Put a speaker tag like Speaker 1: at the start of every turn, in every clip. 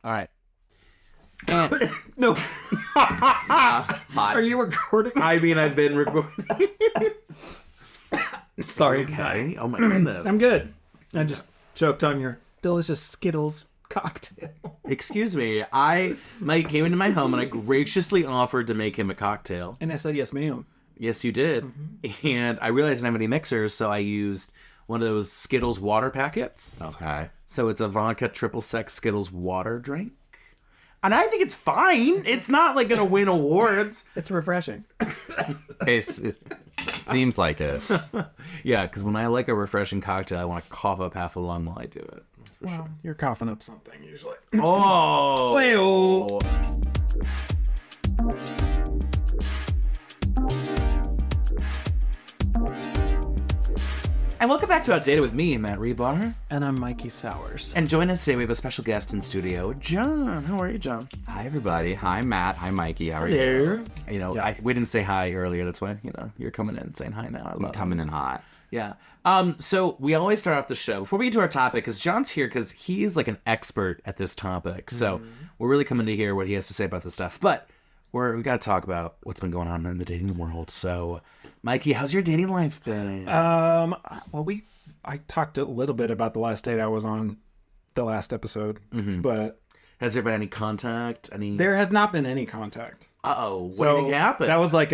Speaker 1: All right. And,
Speaker 2: No.
Speaker 3: Hot.
Speaker 2: Are you recording?
Speaker 1: I mean, I've been recording.
Speaker 2: Sorry.
Speaker 1: Okay. Oh my goodness.
Speaker 2: I'm good. I just choked on your delicious Skittles cocktail.
Speaker 1: Excuse me. Mike came into my home and I graciously offered to make him a cocktail.
Speaker 2: And I said, yes, ma'am.
Speaker 1: Yes, you did. Mm-hmm. And I realized I didn't have any mixers, so I used one of those Skittles water packets.
Speaker 3: Okay.
Speaker 1: So it's a vodka triple sec Skittles water drink. And I think it's fine. It's not like going to win awards.
Speaker 2: It's refreshing.
Speaker 3: It seems like it.
Speaker 1: Yeah, because when I like a refreshing cocktail, I want to cough up half a lung while I do it.
Speaker 2: Well, you're coughing up something usually.
Speaker 1: Oh!
Speaker 2: Well.
Speaker 1: And welcome back to Outdated with me, Matt Rebar.
Speaker 2: And I'm Mikey Sowers.
Speaker 1: And join us today, we have a special guest in studio, John. How are you, John?
Speaker 3: Hi, everybody. Hi, Matt. Hi, Mikey. How are you?
Speaker 1: You know,
Speaker 2: Yes.
Speaker 1: we didn't say hi earlier. That's why, you're coming in and saying hi now. I love it.
Speaker 3: Coming in hot.
Speaker 1: Yeah. So we always start off the show before we get to our topic, because John's here because he is like an expert at this topic. So we're really coming to hear what he has to say about this stuff. But we got to talk about what's been going on in the dating world. So, Mikey, how's your dating life been?
Speaker 2: I talked a little bit about the last date I was on the last episode, but
Speaker 1: Has there been any contact?
Speaker 2: there has not been any contact.
Speaker 1: Uh-oh. What do you think happened?
Speaker 2: That was like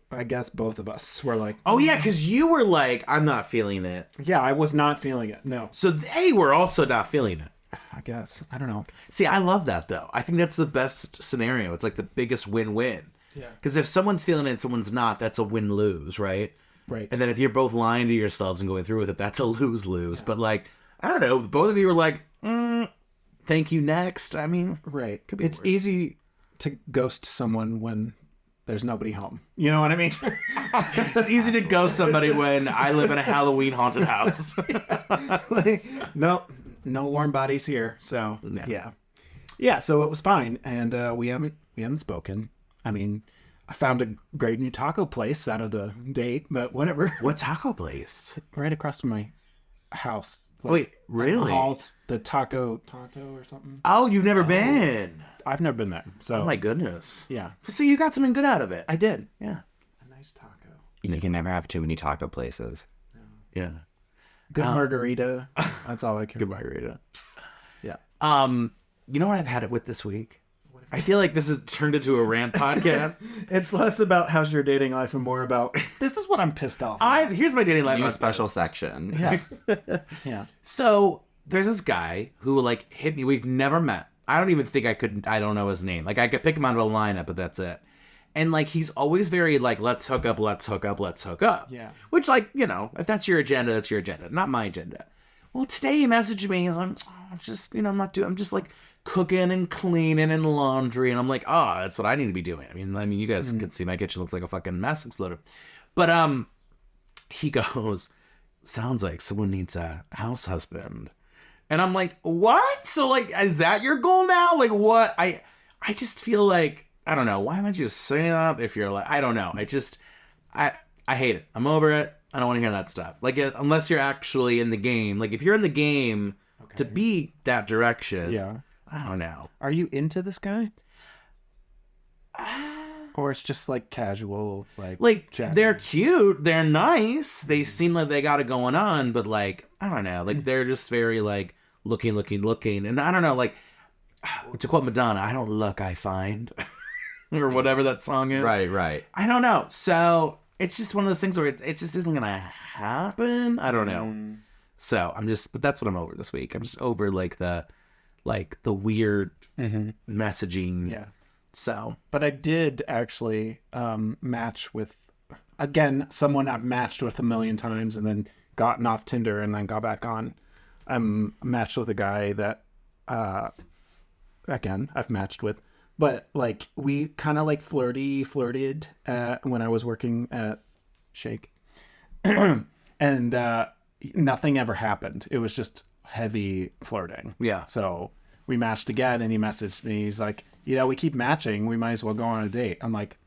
Speaker 2: I guess both of us were like,
Speaker 1: Oh, yeah, because you were like, I'm not feeling it.
Speaker 2: yeah, I was not feeling it. No,
Speaker 1: So they were also not feeling it.
Speaker 2: I guess. I don't know.
Speaker 1: See, I love that, though. I think that's the best scenario. It's like the biggest win-win.
Speaker 2: Yeah.
Speaker 1: Because if someone's feeling it and someone's not, that's a win-lose, right?
Speaker 2: Right.
Speaker 1: And then if you're both lying to yourselves and going through with it, that's a lose-lose. Yeah. But, like, I don't know. Both of you were like, thank you, next. I mean,
Speaker 2: Right.
Speaker 1: could be
Speaker 2: It's
Speaker 1: worse.
Speaker 2: easy to ghost someone when there's nobody home. You know what I mean?
Speaker 1: It's easy to ghost somebody when I live in a Halloween haunted house.
Speaker 2: Nope. No warm bodies here. So
Speaker 1: Yeah.
Speaker 2: yeah. So it was fine, and we haven't spoken. I mean, I found a great new taco place out of the date, but whatever.
Speaker 1: What taco place?
Speaker 2: Right across from my house. Like,
Speaker 1: Wait, really?
Speaker 2: Halls, the Taco Tonto or something.
Speaker 1: Oh, you've never been.
Speaker 2: I've never been there. So
Speaker 1: Oh, my goodness.
Speaker 2: yeah,
Speaker 1: So you got something good out of it.
Speaker 2: I did.
Speaker 1: Yeah.
Speaker 2: A nice taco.
Speaker 3: You can never have too many taco places.
Speaker 1: Yeah.
Speaker 2: Good margarita. That's all I care.
Speaker 1: Good margarita.
Speaker 2: Yeah.
Speaker 1: You know what I've had it with this week? I feel like this has turned into a rant podcast.
Speaker 2: It's less about how's your dating life and more about this is what I'm pissed off.
Speaker 1: Here's my dating life.
Speaker 3: New
Speaker 1: on
Speaker 3: special
Speaker 1: this.
Speaker 3: section.
Speaker 2: Yeah. Yeah.
Speaker 1: So there's this guy who like hit me. We've never met. I don't even think I don't know his name. Like I could pick him out of a lineup, but that's it. And like he's always very like, let's hook up, let's hook up, let's hook up.
Speaker 2: Yeah.
Speaker 1: Which like, if that's your agenda, that's your agenda. Not my agenda. Well, today he messaged me. He's like, I'm just like cooking and cleaning and laundry. And I'm like, that's what I need to be doing. I mean, you guys can see my kitchen looks like a fucking mess exploded. But he goes, sounds like someone needs a house husband. And I'm like, what? So like, is that your goal now? Like what? I just feel like, I don't know. Why am I just saying that if you're like, I don't know. I hate it. I'm over it. I don't want to hear that stuff. Like, unless you're actually in the game. Like, if you're in the game to be that direction,
Speaker 2: Yeah.
Speaker 1: I don't know.
Speaker 2: Are you into this guy? Or it's just like casual,
Speaker 1: Like,
Speaker 2: chatting?
Speaker 1: they're cute. They're nice. They seem like they got it going on. But, like, I don't know. Like, they're just very, like, looking. And I don't know, like, to quote Madonna, I don't look, I find. Or whatever that song is.
Speaker 3: Right.
Speaker 1: I don't know. So it's just one of those things where it just isn't gonna happen. I don't know. So but that's what I'm over this week. I'm just over like the weird messaging.
Speaker 2: Yeah.
Speaker 1: So,
Speaker 2: But I did actually match with, again, someone I've matched with a million times and then gotten off Tinder and then got back on. I'm matched with a guy that, again, I've matched with. But, like, we kind of, like, flirted when I was working at Shake. And nothing ever happened. It was just heavy flirting.
Speaker 1: yeah.
Speaker 2: So we matched again, and he messaged me. He's like, we keep matching. We might as well go on a date. I'm like,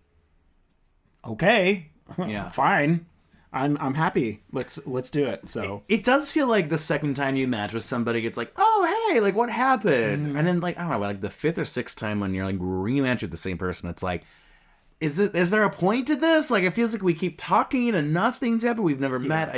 Speaker 2: okay,
Speaker 1: Yeah.
Speaker 2: fine. I'm happy. Let's do it. So
Speaker 1: It does feel like the second time you match with somebody, it's like, oh, hey, like, what happened? And then, like, I don't know, like, the fifth or sixth time when you're, like, rematch with the same person, it's like, is there a point to this? Like, it feels like we keep talking and nothing's happened. We've never met.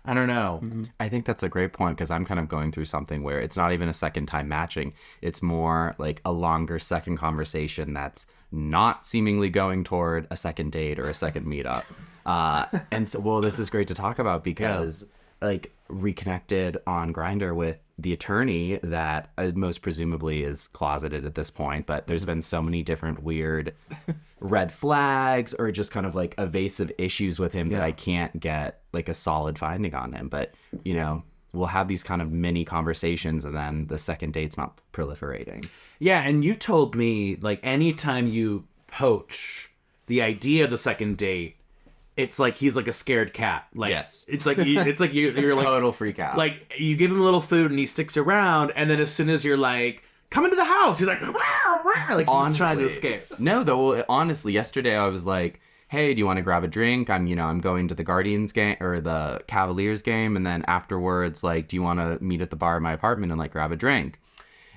Speaker 1: I don't know.
Speaker 3: I think that's a great point because I'm kind of going through something where it's not even a second time matching. It's more like a longer second conversation that's not seemingly going toward a second date or a second meetup. And so, well, this is great to talk about because like reconnected on Grindr with the attorney that most presumably is closeted at this point, but there's been so many different weird red flags or just kind of like evasive issues with him that I can't get like a solid finding on him. But, you know, we'll have these kind of mini conversations and then the second date's not proliferating.
Speaker 1: Yeah, and you told me, like, anytime you poach the idea of the second date, it's like he's like a scared cat. Like,
Speaker 3: Yes.
Speaker 1: It's like you're like
Speaker 3: Total freak out.
Speaker 1: like you give him a little food and he sticks around, and then as soon as you're like, come into the house, he's like, "Rah, rah," like he's trying to escape.
Speaker 3: No, though. Well, honestly, yesterday I was like, "Hey, do you want to grab a drink? I'm going to the Guardians game or the Cavaliers game, and then afterwards, like, do you want to meet at the bar in my apartment and like grab a drink?"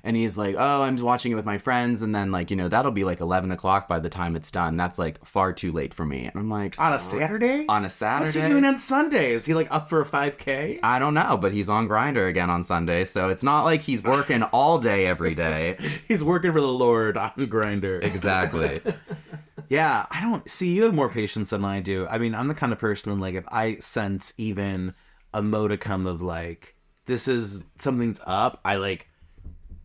Speaker 3: And he's like, "Oh, I'm watching it with my friends, and then like that'll be like 11 o'clock by the time it's done. That's like far too late for me." And I'm like,
Speaker 1: On a Saturday?
Speaker 3: on a Saturday.
Speaker 1: What's he doing on Sunday? Is he like up for a 5K?
Speaker 3: I don't know, but he's on Grindr again on Sunday, so it's not like he's working all day every day.
Speaker 1: He's working for the Lord on Grindr.
Speaker 3: Exactly.
Speaker 1: Yeah, I don't see, you have more patience than I do. I mean, I'm the kind of person, like, if I sense even a modicum of like, this is something's up, I like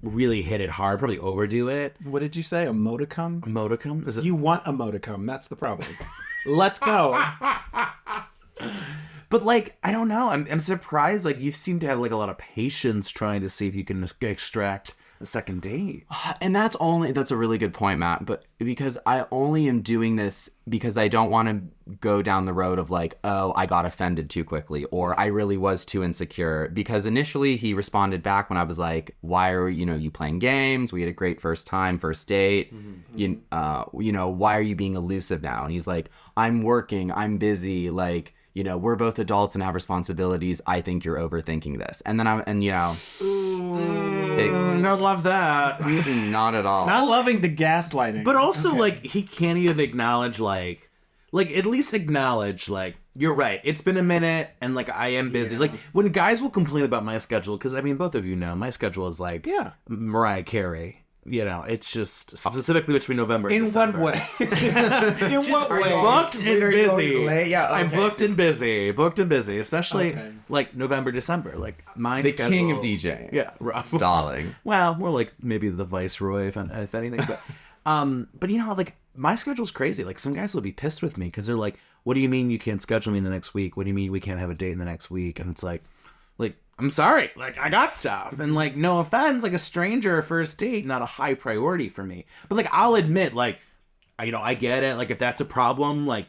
Speaker 1: really hit it hard, probably overdo it.
Speaker 2: what did you say? A modicum?
Speaker 1: Modicum? Is it?
Speaker 2: You want a modicum? That's the problem. Let's go.
Speaker 1: But like, I don't know. I'm surprised. Like, you seem to have like a lot of patience trying to see if you can extract a second date.
Speaker 3: And that's a really good point, Matt, but because I only am doing this because I don't want to go down the road of like, oh, I got offended too quickly, or I really was too insecure. Because initially he responded back when I was like, why are you playing games? We had a great first date. Why are you being elusive now? And he's like, I'm working, I'm busy, like, we're both adults and have responsibilities. I think you're overthinking this. And then
Speaker 1: Don't love that.
Speaker 3: not at all.
Speaker 2: Not loving the gaslighting.
Speaker 1: But also, like, he can't even acknowledge, like, at least acknowledge, like, you're right. It's been a minute, and, like, I am busy. Like, when guys will complain about my schedule, because, I mean, both of you know, my schedule is, like, Mariah Carey. It's just specifically between November and December.
Speaker 2: In what way? In what way?
Speaker 1: Booked and busy.
Speaker 3: Yeah, okay.
Speaker 1: I'm booked and busy. Booked and busy. Especially, like, November, December. Like, my
Speaker 3: The
Speaker 1: schedule...
Speaker 3: king of DJ.
Speaker 1: Yeah.
Speaker 3: Darling.
Speaker 1: Well, more like maybe the viceroy, if anything. But, like, my schedule's crazy. Like, some guys will be pissed with me because they're like, what do you mean you can't schedule me in the next week? What do you mean we can't have a date in the next week? And it's like, I'm sorry. Like, I got stuff. And, like, no offense, like, a stranger first date, not a high priority for me. But, like, I'll admit, like, I get it. Like, if that's a problem, like,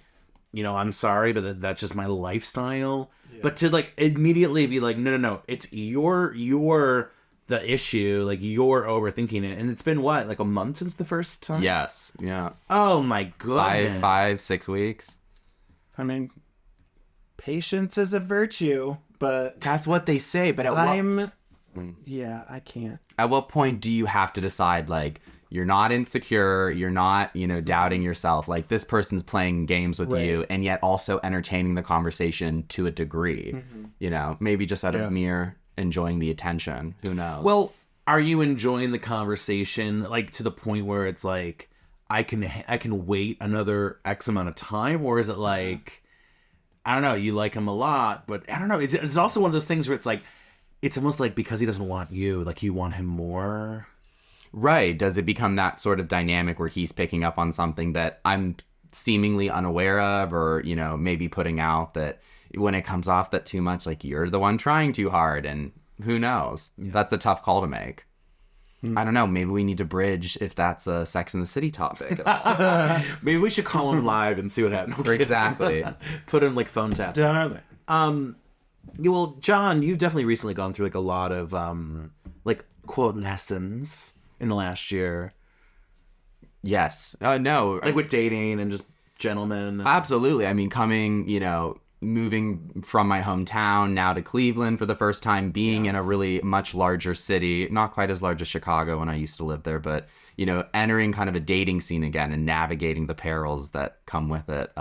Speaker 1: I'm sorry, but that's just my lifestyle. Yeah. But to, like, immediately be like, no, it's you're the issue. Like, you're overthinking it. And it's been, what, like a month since the first time?
Speaker 3: Yes. Yeah.
Speaker 1: Oh, my goodness.
Speaker 3: 6 weeks.
Speaker 2: I mean, patience is a virtue, but
Speaker 3: That's what they say, but
Speaker 2: I can't.
Speaker 3: at what point do you have to decide, like, you're not insecure, you're not, doubting yourself, like, this person's playing games with you, and yet also entertaining the conversation to a degree, maybe just out of mere enjoying the attention. Who knows?
Speaker 1: Well, are you enjoying the conversation, like, to the point where it's like, I can wait another X amount of time, or is it like, I don't know, you like him a lot, but I don't know. It's also one of those things where it's like, it's almost like because he doesn't want you, like, you want him more.
Speaker 3: Right. Does it become that sort of dynamic where he's picking up on something that I'm seemingly unaware of, or, maybe putting out that when it comes off that too much, like, you're the one trying too hard, and who knows? Yeah. That's a tough call to make. I don't know. Maybe we need to bridge if that's a Sex and the City topic.
Speaker 1: Maybe we should call him live and see what happens.
Speaker 3: Exactly.
Speaker 1: Put him like phone tap.
Speaker 2: Darling.
Speaker 1: Well, John, you've definitely recently gone through like a lot of like quote lessons in the last year.
Speaker 3: Yes. No.
Speaker 1: Like with dating and just gentlemen.
Speaker 3: Absolutely. I mean, coming, moving from my hometown now to Cleveland for the first time, being in a really much larger city, not quite as large as Chicago when I used to live there, but, you know, entering kind of a dating scene again and navigating the perils that come with it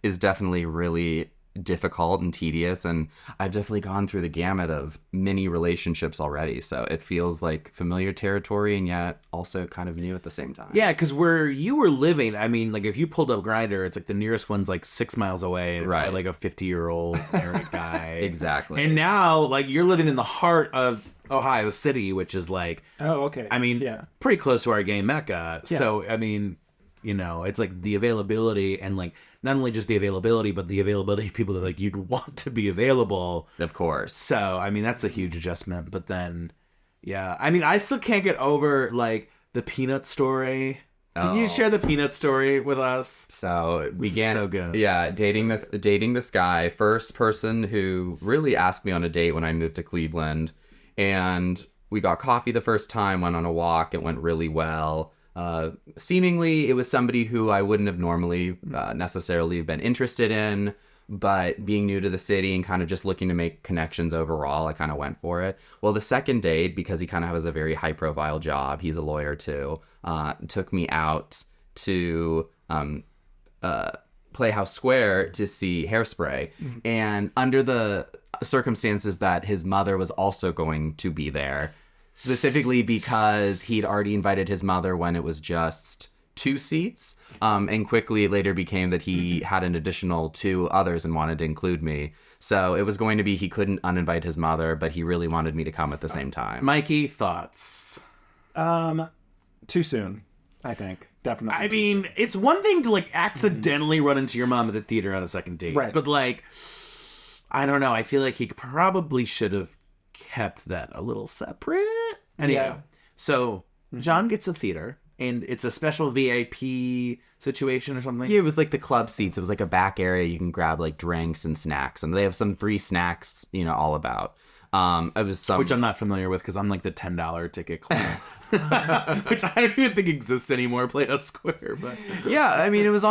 Speaker 3: is definitely really difficult and tedious. And I've definitely gone through the gamut of many relationships already. So it feels like familiar territory and yet also kind of new at the same time.
Speaker 1: Yeah, because where you were living, I mean, like if you pulled up Grindr, it's like the nearest one's like 6 miles away. And it's
Speaker 3: Right.
Speaker 1: probably like a 50-year-old married guy.
Speaker 3: Exactly.
Speaker 1: And now, like, you're living in the heart of Ohio City, which is like,
Speaker 2: Oh, okay.
Speaker 1: I mean,
Speaker 2: yeah.
Speaker 1: pretty close to our gay mecca. So, I mean, you know, it's like the availability and like not only just the availability, but the availability of people that like you'd want to be available.
Speaker 3: Of course.
Speaker 1: So, I mean, that's a huge adjustment. But then, yeah, I mean, I still can't get over like the peanut story. Can you share the peanut story with us?
Speaker 3: So we began,
Speaker 1: So good.
Speaker 3: yeah, dating this guy, first person who really asked me on a date when I moved to Cleveland, and we got coffee the first time, went on a walk, it went really well. Seemingly it was somebody who I wouldn't have normally necessarily been interested in, but being new to the city and kind of just looking to make connections overall, I kind of went for it. Well, the second date, because he kind of has a very high profile job, he's a lawyer too, took me out to Playhouse Square to see Hairspray. And under the circumstances that his mother was also going to be there, specifically because he'd already invited his mother when it was just 2 seats, and quickly later became that he had an additional 2 others and wanted to include me. So it was going to be he couldn't uninvite his mother, but he really wanted me to come at the same time.
Speaker 1: Mikey, thoughts?
Speaker 2: Too soon, I think. Definitely.
Speaker 1: I mean, it's one thing to like accidentally run into your mom at the theater on a second date.
Speaker 2: Right.
Speaker 1: But like, I don't know. I feel like he probably should have kept that a little separate. Anyway,
Speaker 2: Yeah.
Speaker 1: so John gets a theater, and it's a special VIP situation or something.
Speaker 3: Yeah, it was like the club seats. It was like a back area you can grab like drinks and snacks, and they have some free snacks, you know, all about. It was some
Speaker 1: Which I'm not familiar with because I'm like the $10 ticket club. Which I don't even think exists anymore, Playhouse Square. But
Speaker 3: yeah, I mean, it was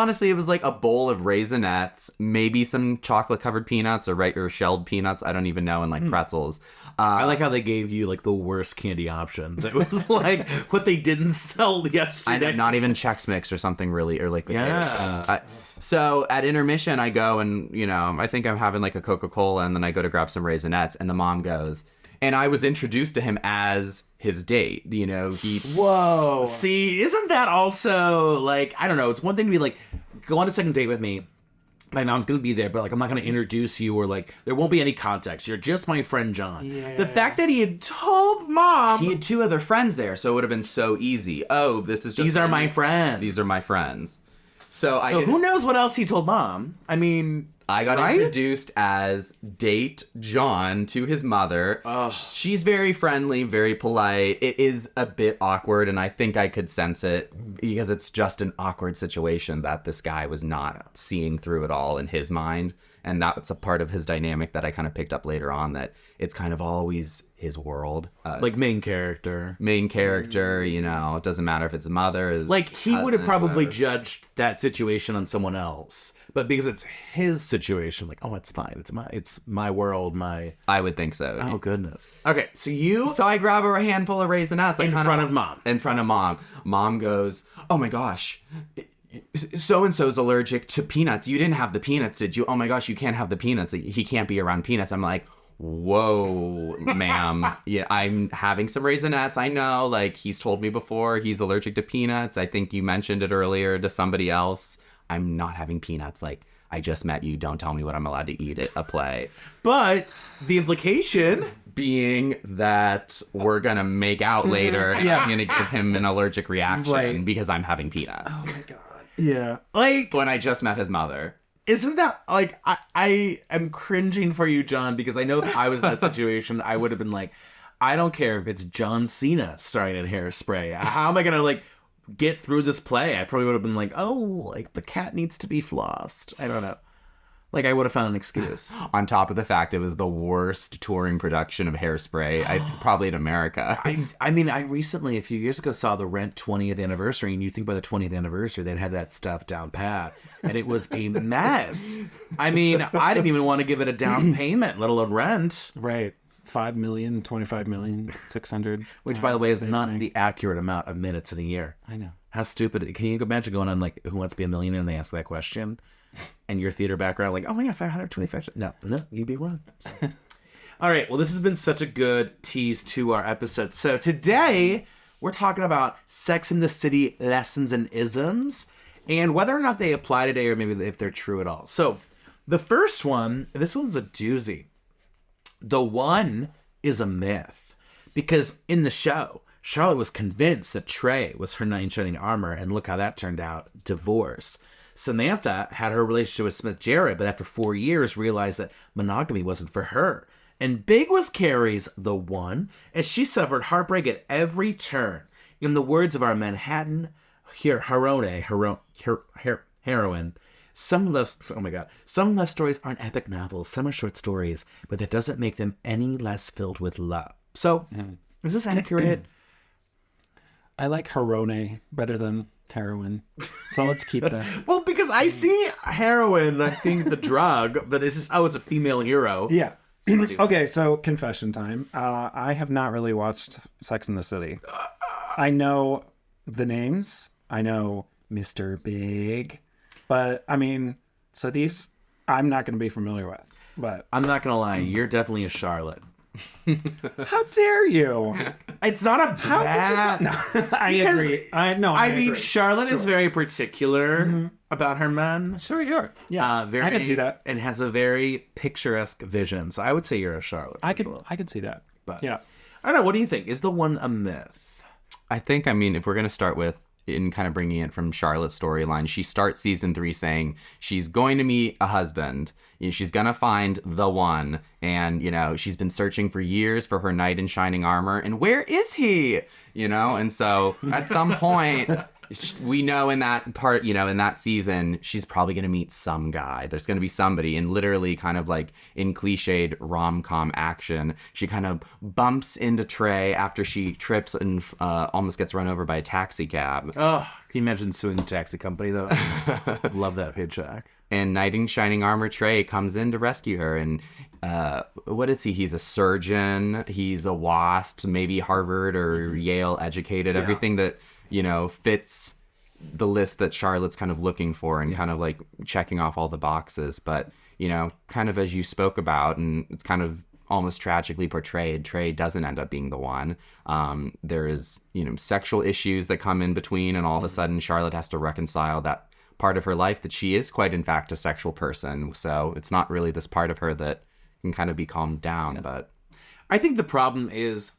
Speaker 3: like a bowl of Raisinets, maybe some chocolate covered peanuts or shelled peanuts. I don't even know, and like pretzels.
Speaker 1: I like how they gave you like the worst candy options. It was like what they didn't sell yesterday.
Speaker 3: Not even Chex Mix or something really, or like potato
Speaker 1: Yeah.
Speaker 3: chips. So at intermission, I go and, you know, I think I'm having like a Coca-Cola, and then I go to grab some Raisinets, and the mom goes, and I was introduced to him as his date. You know,
Speaker 2: Whoa.
Speaker 1: See, isn't that also like, I don't know, it's one thing to be like, go on a second date with me. My mom's gonna be there, but like I'm not gonna introduce you, or like there won't be any context. You're just my friend John.
Speaker 2: Yeah.
Speaker 1: The fact that he had told mom,
Speaker 3: he had 2 other friends there, so it would have been so easy. Oh, this is just
Speaker 1: these are my friends.
Speaker 3: These are my friends. So
Speaker 1: who knows what else he told mom? I mean,
Speaker 3: I got
Speaker 1: right?
Speaker 3: introduced as date John to his mother. She's very friendly, very polite. It is a bit awkward, and I think I could sense it because it's just an awkward situation that this guy was not seeing through at all in his mind. And that's a part of his dynamic that I kind of picked up later on, that it's kind of always his world.
Speaker 1: like main character.
Speaker 3: Main character, you know, it doesn't matter if it's mother. His
Speaker 1: Like he would have
Speaker 3: cousin,
Speaker 1: probably
Speaker 3: whoever.
Speaker 1: judged that situation on someone else, but because it's his situation, like, oh, it's fine. It's my world. My
Speaker 3: I would think so.
Speaker 1: oh goodness. Okay, so you
Speaker 3: So I grab a handful of Raisinets.
Speaker 1: in front of mom.
Speaker 3: In front of mom. Mom goes, oh my gosh, so-and-so's allergic to peanuts. You didn't have the peanuts, did you? Oh my gosh, you can't have the peanuts. He can't be around peanuts. I'm like, whoa, ma'am. Yeah, I'm having some Raisinets. I know, like, he's told me before he's allergic to peanuts. I think you mentioned it earlier to somebody else. I'm not having peanuts. Like, I just met you. Don't tell me what I'm allowed to eat at a play.
Speaker 1: But the implication,
Speaker 3: Being that we're gonna make out later, and I'm gonna give him an allergic reaction
Speaker 1: Right.
Speaker 3: because I'm having peanuts.
Speaker 2: Oh my god. Yeah.
Speaker 1: like,
Speaker 3: When I just met his mother.
Speaker 1: isn't that like I am cringing for you, John, because I know if I was in that situation, I would have been like, I don't care if it's John Cena starring in Hairspray. How am I gonna like get through this play? I probably would have been like, oh, like the cat needs to be flossed. I don't know. Like, I would have found an excuse.
Speaker 3: On top of the fact it was the worst touring production of Hairspray, probably in America.
Speaker 1: I mean, I recently, a few years ago, saw the Rent 20th anniversary, and you think by the 20th anniversary, they'd had that stuff down pat, and it was a mess. I mean, I didn't even want to give it a down payment, let alone rent.
Speaker 2: Right. 5 million, 25 million, 600.
Speaker 1: Which, by the way, is not the accurate amount of minutes in a year.
Speaker 2: I know.
Speaker 1: How stupid. Can you imagine going on, like, Who Wants to Be a Millionaire, and they ask that question? And your theater background, like, oh my God, 525. No, you'd be wrong. So. All right, well, this has been such a good tease to our episode. So today, we're talking about Sex in the City lessons and isms, and whether or not they apply today, or maybe if they're true at all. So the first one, this one's a doozy. The one is a myth. Because in the show, Charlotte was convinced that Trey was her knight in shining armor, and look how that turned out, divorce. Samantha had her relationship with Smith Jarrett, but after 4 years realized that monogamy wasn't for her. And Big was Carrie's the one, and she suffered heartbreak at every turn. In the words of our Manhattan heroine, some love stories aren't epic novels, some are short stories, but that doesn't make them any less filled with love. So, is this accurate?
Speaker 2: I like Herone better than heroin. So let's keep that.
Speaker 1: Well, because I see heroin, I think the drug, but it's just, it's a female hero.
Speaker 2: Yeah. Okay, so confession time. I have not really watched Sex in the City. I know the names. I know Mr. Big. But, I mean, so these I'm not going to be familiar with. But
Speaker 1: I'm not going to lie, you're definitely a Charlotte.
Speaker 2: How dare you?
Speaker 1: It's not a bad...
Speaker 2: No, I agree. I
Speaker 1: mean,
Speaker 2: agree.
Speaker 1: Charlotte is very particular about her men.
Speaker 2: Sure you are. Yeah, I can see that.
Speaker 1: And has a very picturesque vision. So I would say you're a Charlotte.
Speaker 2: I could see that.
Speaker 1: But
Speaker 2: yeah.
Speaker 1: I don't know. What do you think? Is the one a myth?
Speaker 3: I think, if we're going to start with, in kind of bringing it from Charlotte's storyline, she starts season 3 saying she's going to meet a husband. She's going to find the one. And, she's been searching for years for her knight in shining armor. And where is he? And so at some point, we know in that part, in that season, she's probably going to meet some guy. There's going to be somebody. And literally kind of like in cliched rom-com action, she kind of bumps into Trey after she trips and almost gets run over by a taxi cab.
Speaker 1: Oh, can you imagine suing the taxi company, though? Love that paycheck.
Speaker 3: And knight in shining armor Trey comes in to rescue her. And what is he? He's a surgeon. He's a WASP, maybe Harvard or Yale educated. Yeah. Everything that... fits the list that Charlotte's kind of looking for and kind of like checking off all the boxes. But, kind of as you spoke about, and it's kind of almost tragically portrayed, Trey doesn't end up being the one. There is, sexual issues that come in between, and all of a sudden Charlotte has to reconcile that part of her life that she is quite in fact a sexual person. So it's not really this part of her that can kind of be calmed down. Yeah. But
Speaker 1: I think the problem is,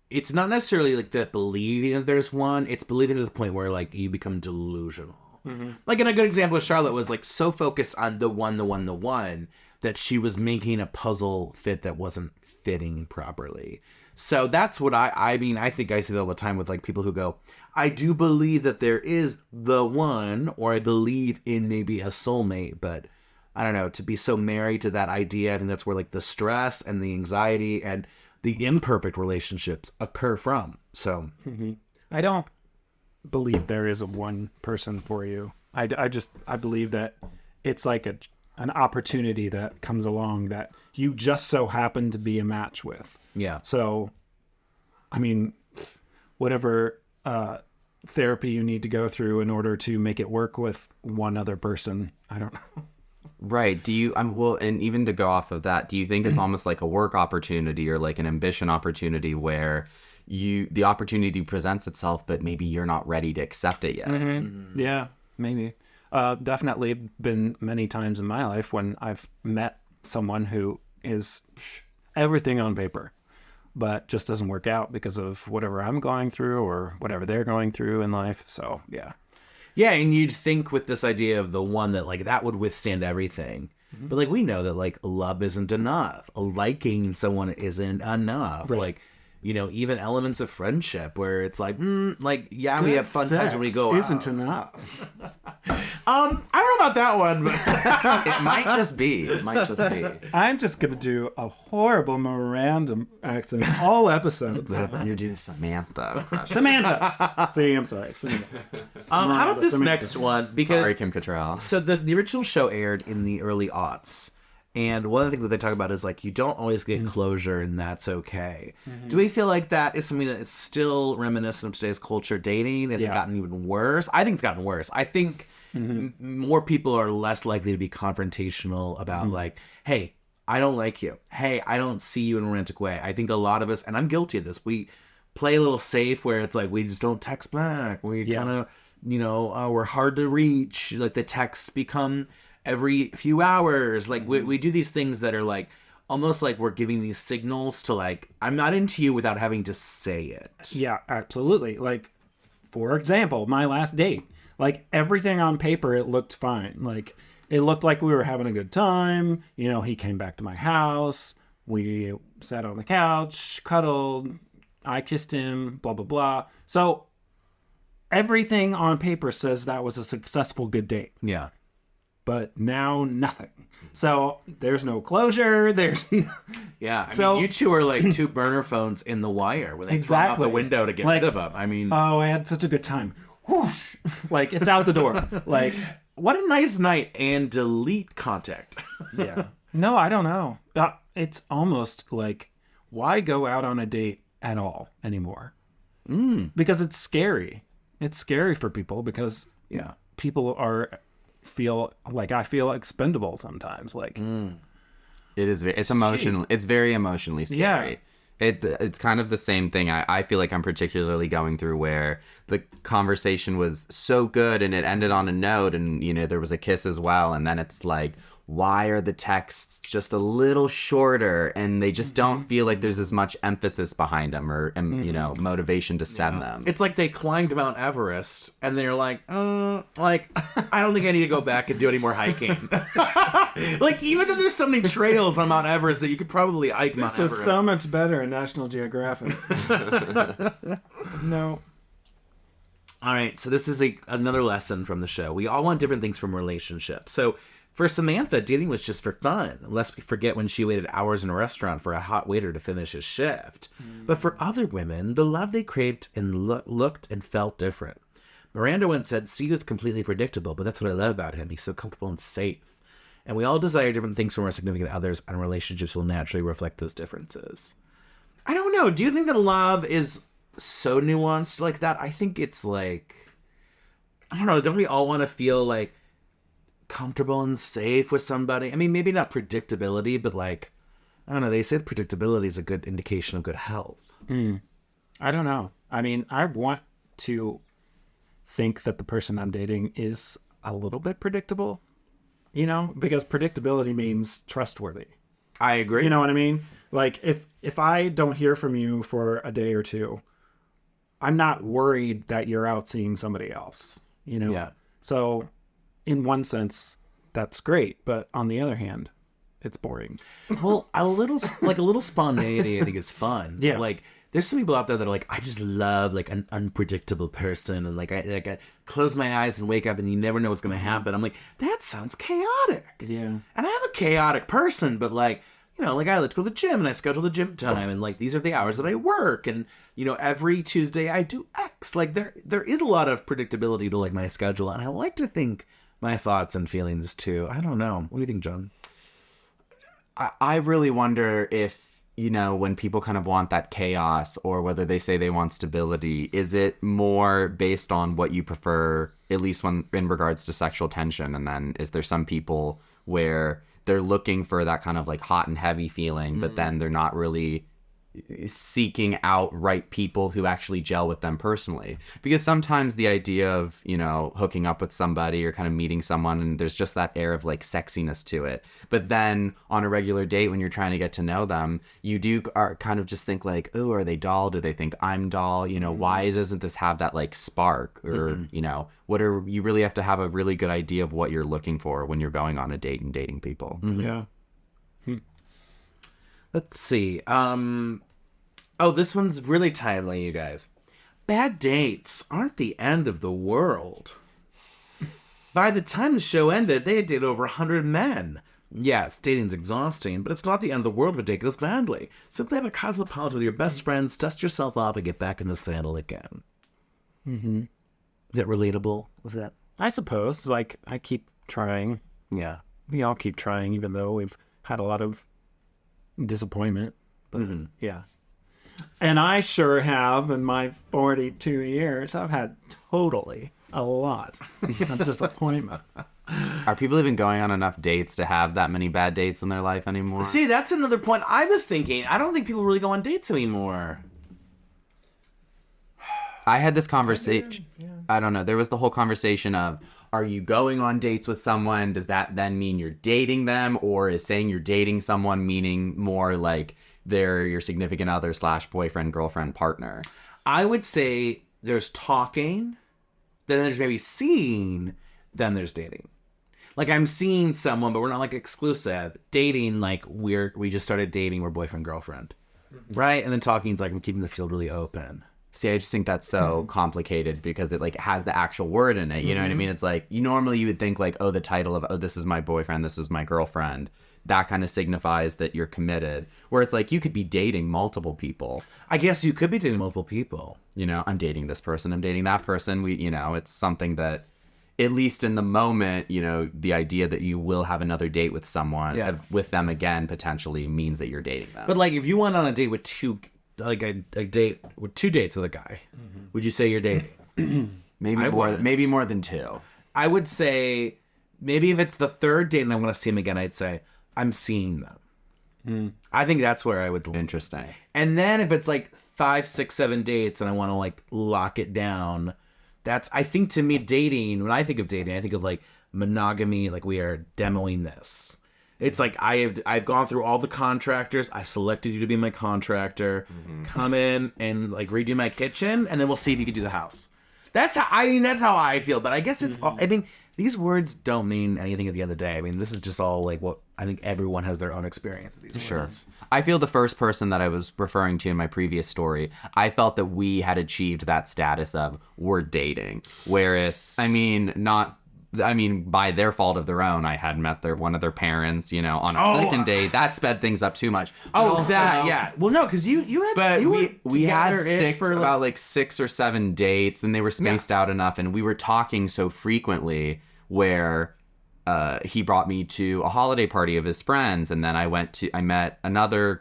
Speaker 1: it's not necessarily like that believing that there's one. It's believing to the point where like you become delusional. Mm-hmm. Like, and a good example of Charlotte was like so focused on the one that she was making a puzzle fit that wasn't fitting properly. So that's what I mean. I think I see that all the time with like people who go, I do believe that there is the one, or I believe in maybe a soulmate, but I don't know, to be so married to that idea. I think that's where like the stress and the anxiety and the imperfect relationships occur from. So
Speaker 2: I don't believe there is a one person for you. I believe that it's like an opportunity that comes along that you just so happen to be a match with.
Speaker 1: Yeah.
Speaker 2: So, I mean, whatever therapy you need to go through in order to make it work with one other person, I don't know.
Speaker 3: Right. Do you, and even to go off of that, do you think it's almost like a work opportunity or like an ambition opportunity where the opportunity presents itself, but maybe you're not ready to accept it yet?
Speaker 2: Mm-hmm. Yeah, maybe. Definitely been many times in my life when I've met someone who is everything on paper, but just doesn't work out because of whatever I'm going through or whatever they're going through in life. So, yeah.
Speaker 1: Yeah, and you'd think with this idea of the one that like that would withstand everything. Mm-hmm. But like we know that like love isn't enough. Liking someone isn't enough. Right. Like, even elements of friendship where it's like, we have fun times when we go out.
Speaker 2: Isn't enough.
Speaker 1: I don't know about that one, but
Speaker 3: It might just be. It might just be.
Speaker 2: I'm just gonna do a horrible Miranda accent all episodes.
Speaker 3: You're doing Samantha.
Speaker 2: Samantha. See, I'm sorry. Samantha.
Speaker 1: how about this
Speaker 2: Samantha.
Speaker 1: next one? Because
Speaker 3: Sorry, Kim Cattrall.
Speaker 1: so the original show aired in the early aughts. And one of the things that they talk about is like you don't always get closure, and that's okay. Do we feel like that is something that is still reminiscent of today's culture? Dating has it gotten even worse? I think it's gotten worse. I think more people are less likely to be confrontational about like, hey, I don't like you. Hey, I don't see you in a romantic way. I think a lot of us, and I'm guilty of this, we play a little safe where it's like we just don't text back. We kind of, we're hard to reach. Like the texts become every few hours. Like we do these things that are like almost like we're giving these signals to like, I'm not into you without having to say it.
Speaker 2: Yeah, absolutely. Like, for example, my last date. Like, everything on paper, it looked fine. Like, it looked like we were having a good time. You know, he came back to my house. We sat on the couch, cuddled. I kissed him, blah, blah, blah. So, everything on paper says that was a successful, good date.
Speaker 1: Yeah.
Speaker 2: But now, nothing. So, there's no closure. There's
Speaker 1: Yeah. I
Speaker 2: So-
Speaker 1: mean, you two are like two burner phones in the wire where they throw 'em out
Speaker 2: Exactly.
Speaker 1: the window to get
Speaker 2: Like,
Speaker 1: rid of them. I mean,
Speaker 2: oh, I had such a good time. Whoosh! Like, it's out the door. Like,
Speaker 1: what a nice night, and delete contact.
Speaker 2: yeah. No, I don't know. It's almost like, why go out on a date at all anymore? Because it's scary. It's scary for people because
Speaker 1: Yeah.
Speaker 2: people feel like I feel expendable sometimes. Like,
Speaker 3: It is. It's emotional. It's very emotionally scary.
Speaker 2: Yeah.
Speaker 3: It's kind of the same thing. I feel like I'm particularly going through where the conversation was so good and it ended on a note, and there was a kiss as well, and then it's like, why are the texts just a little shorter, and they just don't feel like there's as much emphasis behind them or motivation to send them.
Speaker 1: It's like they climbed Mount Everest and they're like, I don't think I need to go back and do any more hiking. Like, even though there's so many trails on Mount Everest that you could probably hike Mount
Speaker 2: this was
Speaker 1: Everest.
Speaker 2: so much better in National Geographic. No.
Speaker 1: All right, so this is another lesson from the show. We all want different things from relationships. So for Samantha, dating was just for fun, lest we forget when she waited hours in a restaurant for a hot waiter to finish his shift. But for other women, the love they craved and looked and felt different. Miranda once said, Steve is completely predictable, but that's what I love about him. He's so comfortable and safe. And we all desire different things from our significant others, and relationships will naturally reflect those differences. I don't know. Do you think that love is so nuanced like that? I think it's like, I don't know. Don't we all want to feel like comfortable and safe with somebody? I mean, maybe not predictability, but like, I don't know. They say predictability is a good indication of good health.
Speaker 2: I don't know. I mean, I want to think that the person I'm dating is a little bit predictable, because predictability means trustworthy.
Speaker 1: I agree.
Speaker 2: You know what I mean? Like, if I don't hear from you for a day or two, I'm not worried that you're out seeing somebody else,
Speaker 1: Yeah.
Speaker 2: So in one sense, that's great. But on the other hand, it's boring.
Speaker 1: Well, a little spontaneity, I think, is fun.
Speaker 2: Yeah.
Speaker 1: Like, there's some people out there that are like, I just love like an unpredictable person, and like I close my eyes and wake up and you never know what's gonna happen. I'm like, that sounds chaotic.
Speaker 2: Yeah.
Speaker 1: And I'm a chaotic person, but like, like I like to go to the gym and I schedule the gym time, and like these are the hours that I work, and every Tuesday I do X. Like there is a lot of predictability to like my schedule, and I like to think my thoughts and feelings too. I don't know. What do you think, John?
Speaker 3: I really wonder if, when people kind of want that chaos, or whether they say they want stability, is it more based on what you prefer, at least when in regards to sexual tension? And then is there some people where they're looking for that kind of like hot and heavy feeling, but then they're not really seeking out right people who actually gel with them personally? Because sometimes the idea of hooking up with somebody or kind of meeting someone, and there's just that air of like sexiness to it, but then on a regular date when you're trying to get to know them, you are kind of just think like, oh, are they dull? Do they think I'm dull? Why doesn't this have that like spark? Or you really have to have a really good idea of what you're looking for when you're going on a date and dating people.
Speaker 2: Yeah.
Speaker 1: Let's see. Oh, this one's really timely, you guys. Bad dates aren't the end of the world. By the time the show ended, they had dated over 100 men. Yes, dating's exhausting, but it's not the end of the world if a date goes badly. Simply have a cosmopolitan with your best friends, dust yourself off, and get back in the saddle again. Mm-hmm. Is that relatable? Was that?
Speaker 2: I suppose. Like, I keep trying.
Speaker 1: Yeah.
Speaker 2: We all keep trying, even though we've had a lot of disappointment. But yeah. And I sure have, in my 42 years, I've had totally a lot of disappointment.
Speaker 3: Are people even going on enough dates to have that many bad dates in their life anymore?
Speaker 1: See, that's another point I was thinking. I don't think people really go on dates anymore.
Speaker 3: I had this conversation. I don't know. There was the whole conversation of, are you going on dates with someone? Does that then mean you're dating them? Or is saying you're dating someone meaning more like they're your significant other / boyfriend, girlfriend, partner?
Speaker 1: I would say there's talking, then there's maybe seeing, then there's dating. Like, I'm seeing someone, but we're not, like, exclusive. Dating, like, we just started dating, we're boyfriend, girlfriend. Right? And then talking's like, I'm keeping the field really open.
Speaker 3: See, I just think that's so complicated because it, like, has the actual word in it. You know what I mean? It's like, you would think, like, oh, the title of, oh, this is my boyfriend, this is my girlfriend. That kind of signifies that you're committed. Where it's like, you could be dating multiple people.
Speaker 1: I guess you could be dating multiple people.
Speaker 3: You know, I'm dating this person, I'm dating that person. It's something that, at least in the moment, the idea that you will have another date with someone, with them again, potentially means that you're dating them.
Speaker 1: But, like, if you went on a date with a date with 2 dates with a guy, would you say you're dating?
Speaker 3: Maybe more than 2.
Speaker 1: I would say, maybe if it's the 3rd date and I want to see him again, I'd say, I'm seeing them. I think that's where I would.
Speaker 3: Interesting.
Speaker 1: And then if it's like 5, 6, 7 dates and I want to, like, lock it down, I think, to me, dating, when I think of dating, I think of, like, monogamy, like, we are demoing this. It's like, I've gone through all the contractors, I've selected you to be my contractor, come in and, like, redo my kitchen, and then we'll see if you can do the house. That's how I feel, but I guess it's all, these words don't mean anything at the end of the day. I mean, this is just all, like, what I think everyone has their own experience with these words.
Speaker 3: I feel the first person that I was referring to in my previous story, I felt that we had achieved that status of we're dating, where it's, by their fault of their own, I had met one of their parents, on a second date. That sped things up too much.
Speaker 1: Yeah. Well, no, because you had,
Speaker 3: but we had
Speaker 1: about
Speaker 3: like 6 or 7 dates, and they were spaced out enough, and we were talking so frequently where he brought me to a holiday party of his friends, and then I met another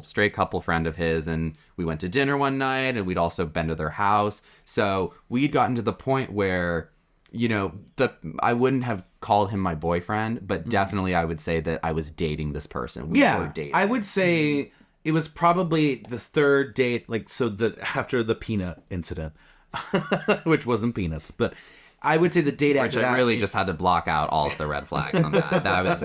Speaker 3: straight couple friend of his, and we went to dinner one night, and we'd also been to their house. So we'd gotten to the point where, I wouldn't have called him my boyfriend, but definitely I would say that I was dating this person. We were dating.
Speaker 1: I would say it was probably the 3rd date, like, after the peanut incident, which wasn't peanuts, but I would say the date after that.
Speaker 3: Which I really just had to block out all of the red flags on that. That was.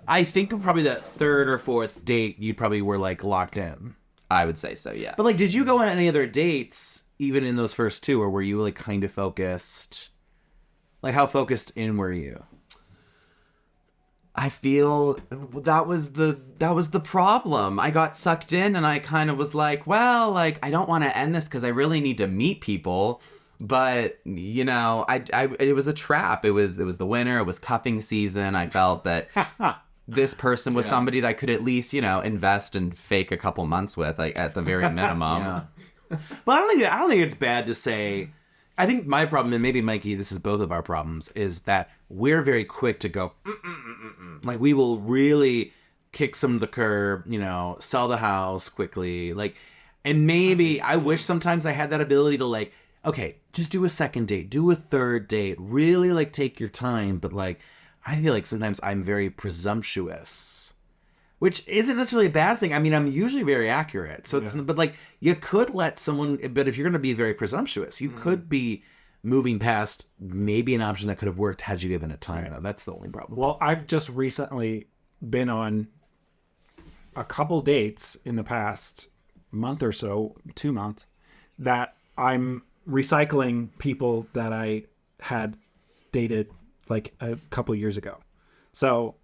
Speaker 1: I think probably that 3rd or 4th date, you probably were, like, locked in.
Speaker 3: I would say so, yes.
Speaker 1: But, like, did you go on any other dates, even in those first 2, or were you, like, kind of focused? Like, how focused in were you?
Speaker 3: I feel that was the problem. I got sucked in, and I kind of was like, well, like, I don't want to end this because I really need to meet people. But, it was a trap. It was the winter. It was cuffing season. I felt that this person was somebody that I could at least, invest and fake a couple months with, like, at the very minimum.
Speaker 1: But I don't think it's bad to say. I think my problem, and maybe Mikey, this is both of our problems, is that we're very quick to go. Like, we will really kick some to the curb, sell the house quickly, like, and maybe I wish sometimes I had that ability to, like, okay, just do a 2nd date, do a 3rd date, really, like, take your time. But, like, I feel like sometimes I'm very presumptuous, which isn't necessarily a bad thing. I mean, I'm usually very accurate. So it's, but, like, you could let someone, but if you're going to be very presumptuous, you could be moving past maybe an option that could have worked had you given it time. Though. That's the only problem.
Speaker 2: Well, I've just recently been on a couple dates in the past month or so, 2 months, that I'm recycling people that I had dated like a couple years ago. So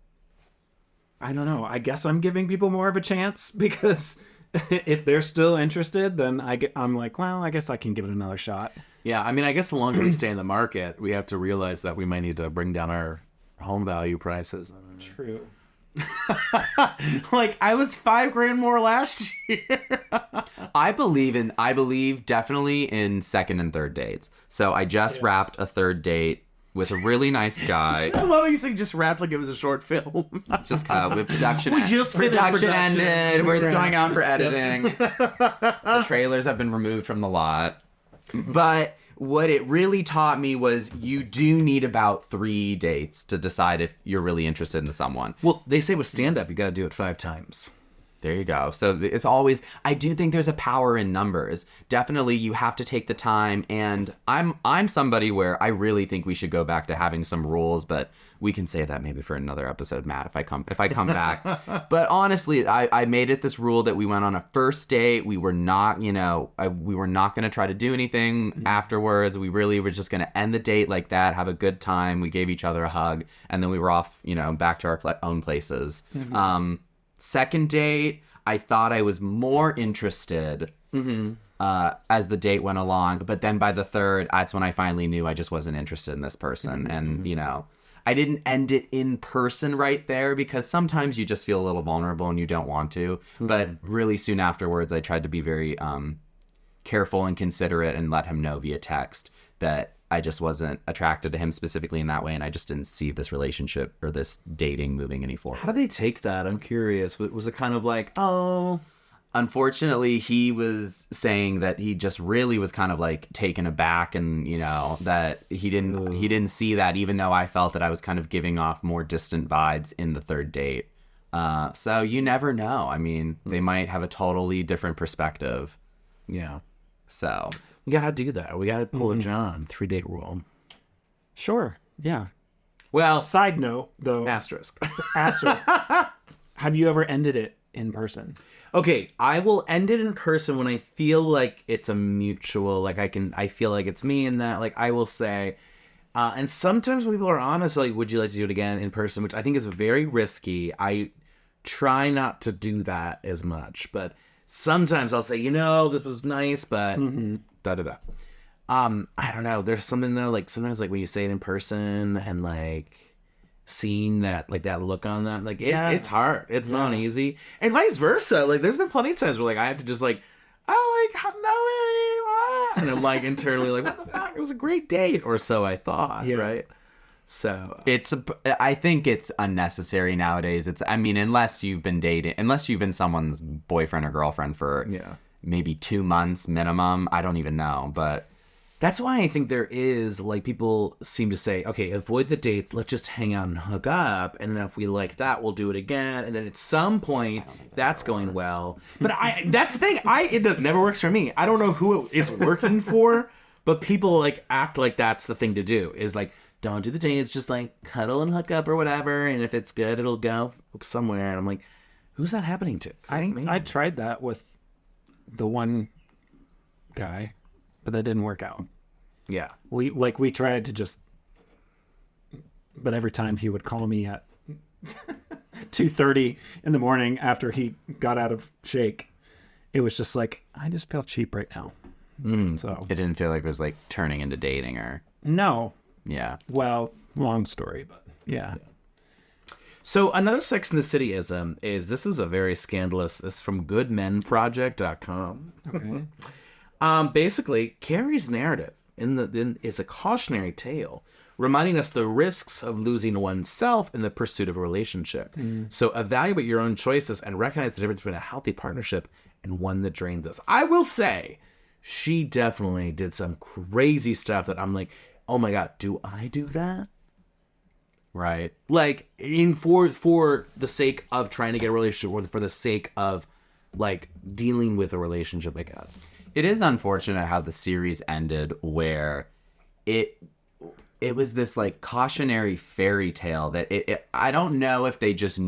Speaker 2: I don't know. I guess I'm giving people more of a chance because if they're still interested, then I'm like, well, I guess I can give it another shot.
Speaker 1: Yeah, I mean, I guess the longer we stay in the market, we have to realize that we might need to bring down our home value prices.
Speaker 2: True.
Speaker 1: Like, I was $5,000 more last year.
Speaker 3: I believe definitely in second and third dates. So I just wrapped a third date with a really nice guy.
Speaker 1: I love how you say just wrapped like it was a short film.
Speaker 3: Just with production.
Speaker 1: We just finished
Speaker 3: production
Speaker 1: production.
Speaker 3: ended. Where it's going on for editing. The trailers have been removed from the lot. But what it really taught me was you do need about 3 dates to decide if you're really interested in someone.
Speaker 1: Well, they say with stand-up, you got to do it 5 times.
Speaker 3: There you go. So it's always, I do think there's a power in numbers. Definitely you have to take the time, and I'm somebody where I really think we should go back to having some rules, but we can say that maybe for another episode, Matt, if I come back. But honestly, I made it this rule that we went on a first date. We were not, we were not going to try to do anything afterwards. We really were just going to end the date like that, have a good time. We gave each other a hug, and then we were off, back to our own places. Second date, I thought I was more interested as the date went along. But then by the third, that's when I finally knew I just wasn't interested in this person. And, I didn't end it in person right there because sometimes you just feel a little vulnerable and you don't want to. But really soon afterwards, I tried to be very careful and considerate and let him know via text that I just wasn't attracted to him specifically in that way, and I just didn't see this relationship or this dating moving any forward.
Speaker 1: How do they take that? I'm curious. Was it kind of like, oh...
Speaker 3: Unfortunately, he was saying that he just really was kind of like taken aback, and that he didn't see that, even though I felt that I was kind of giving off more distant vibes in the third date. So you never know. I mean, they might have a totally different perspective.
Speaker 1: Yeah.
Speaker 3: So
Speaker 1: we gotta do that. We gotta pull a John 3-date rule.
Speaker 2: Sure. Yeah.
Speaker 1: Well,
Speaker 2: Side note, though.
Speaker 1: asterisk.
Speaker 2: Asterisk. Have you ever ended it in person?
Speaker 1: Okay, I will end it in person when I feel like it's a mutual, like I feel like it's me and that, like I will say, and sometimes when people are honest, like, would you like to do it again in person, which I think is very risky. I try not to do that as much, but sometimes I'll say, this was nice, but da-da-da. I don't know, there's something though, like sometimes like when you say it in person and like seeing that, like that look on that, like it's hard. It's not easy, and vice versa. Like there's been plenty of times where like I have to just like, and I'm like internally like, what the fuck? It was a great date, or so I thought, right? So
Speaker 3: I think it's unnecessary nowadays. Unless you've been someone's boyfriend or girlfriend for maybe 2 months minimum. I don't even know, but.
Speaker 1: That's why I think there is, like, people seem to say, okay, avoid the dates, let's just hang out and hook up, and then if we like that, we'll do it again, and then at some point, that's going well. But that's the thing, it never works for me. I don't know who it's working for, but people, like, act like that's the thing to do, is, like, don't do the dates, just, like, cuddle and hook up or whatever, and if it's good, it'll go somewhere, and I'm like, who's that happening to?
Speaker 2: I tried that with the one guy, but that didn't work out.
Speaker 1: Yeah.
Speaker 2: We tried to just, but every time he would call me at 2:30 in the morning after he got out of Shake, it was just like, I just feel cheap right now. So
Speaker 3: it didn't feel like it was like turning into dating or.
Speaker 2: No.
Speaker 3: Yeah.
Speaker 2: Well, long story, but yeah.
Speaker 1: So another Sex in the City-ism is, this is a very scandalous, this is from goodmenproject.com.
Speaker 2: Okay.
Speaker 1: Basically, Carrie's narrative is a cautionary tale, reminding us the risks of losing oneself in the pursuit of a relationship. So evaluate your own choices and recognize the difference between a healthy partnership and one that drains us. I will say, she definitely did some crazy stuff that I'm like, oh my God, do I do that?
Speaker 3: Right.
Speaker 1: Like, for the sake of trying to get a relationship, or for the sake of, like, dealing with a relationship, I guess.
Speaker 3: It is unfortunate how the series ended, where it was this like cautionary fairy tale that I don't know if they just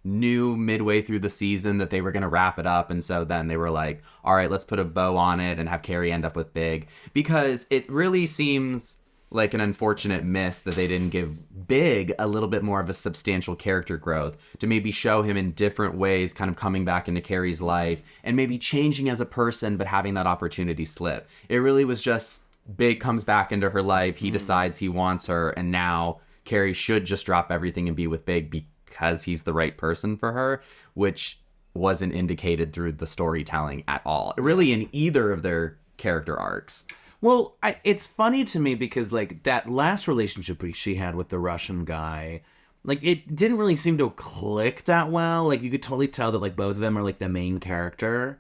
Speaker 3: knew midway through the season that they were going to wrap it up, and so then they were like, all right, let's put a bow on it and have Carrie end up with Big, because it really seems like an unfortunate miss that they didn't give Big a little bit more of a substantial character growth, to maybe show him in different ways, kind of coming back into Carrie's life and maybe changing as a person, but having that opportunity slip. It really was just Big comes back into her life. He decides he wants her, and now Carrie should just drop everything and be with Big because he's the right person for her, which wasn't indicated through the storytelling at all. Really, in either of their character arcs.
Speaker 1: Well, it's funny to me because, like, that last relationship she had with the Russian guy, like, it didn't really seem to click that well. Like, you could totally tell that, like, both of them are, like, the main character,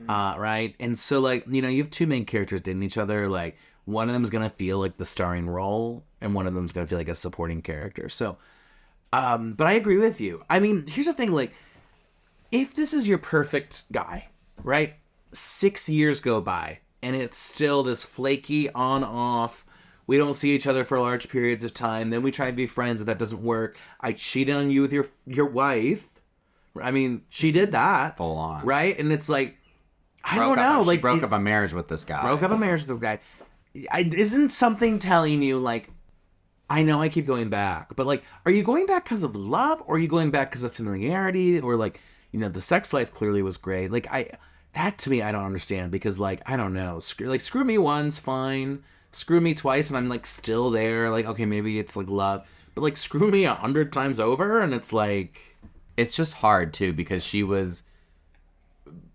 Speaker 1: right? And so, like, you know, you have two main characters dating each other. Like, one of them's gonna feel like the starring role, and one of them's gonna feel like a supporting character. So, but I agree with you. I mean, here's the thing, like, if this is your perfect guy, right? 6 years go by, and it's still this flaky on-off. We don't see each other for large periods of time. Then we try to be friends, and that doesn't work. I cheated on you with your wife. I mean, she did that.
Speaker 3: Full on.
Speaker 1: Right? And it's like, I don't know.
Speaker 3: She broke up a marriage with this guy.
Speaker 1: Broke up a marriage with the guy. Isn't something telling you, like, I know I keep going back, but, like, are you going back because of love, or are you going back because of familiarity, or, like, you know, the sex life clearly was great. Like, that to me, I don't understand, because, like, I don't know. Screw me once, fine. Screw me twice, and I'm, like, still there. Like, okay, maybe it's, like, love. But, like, screw me 100 times over, and it's, like...
Speaker 3: It's just hard, too, because she was...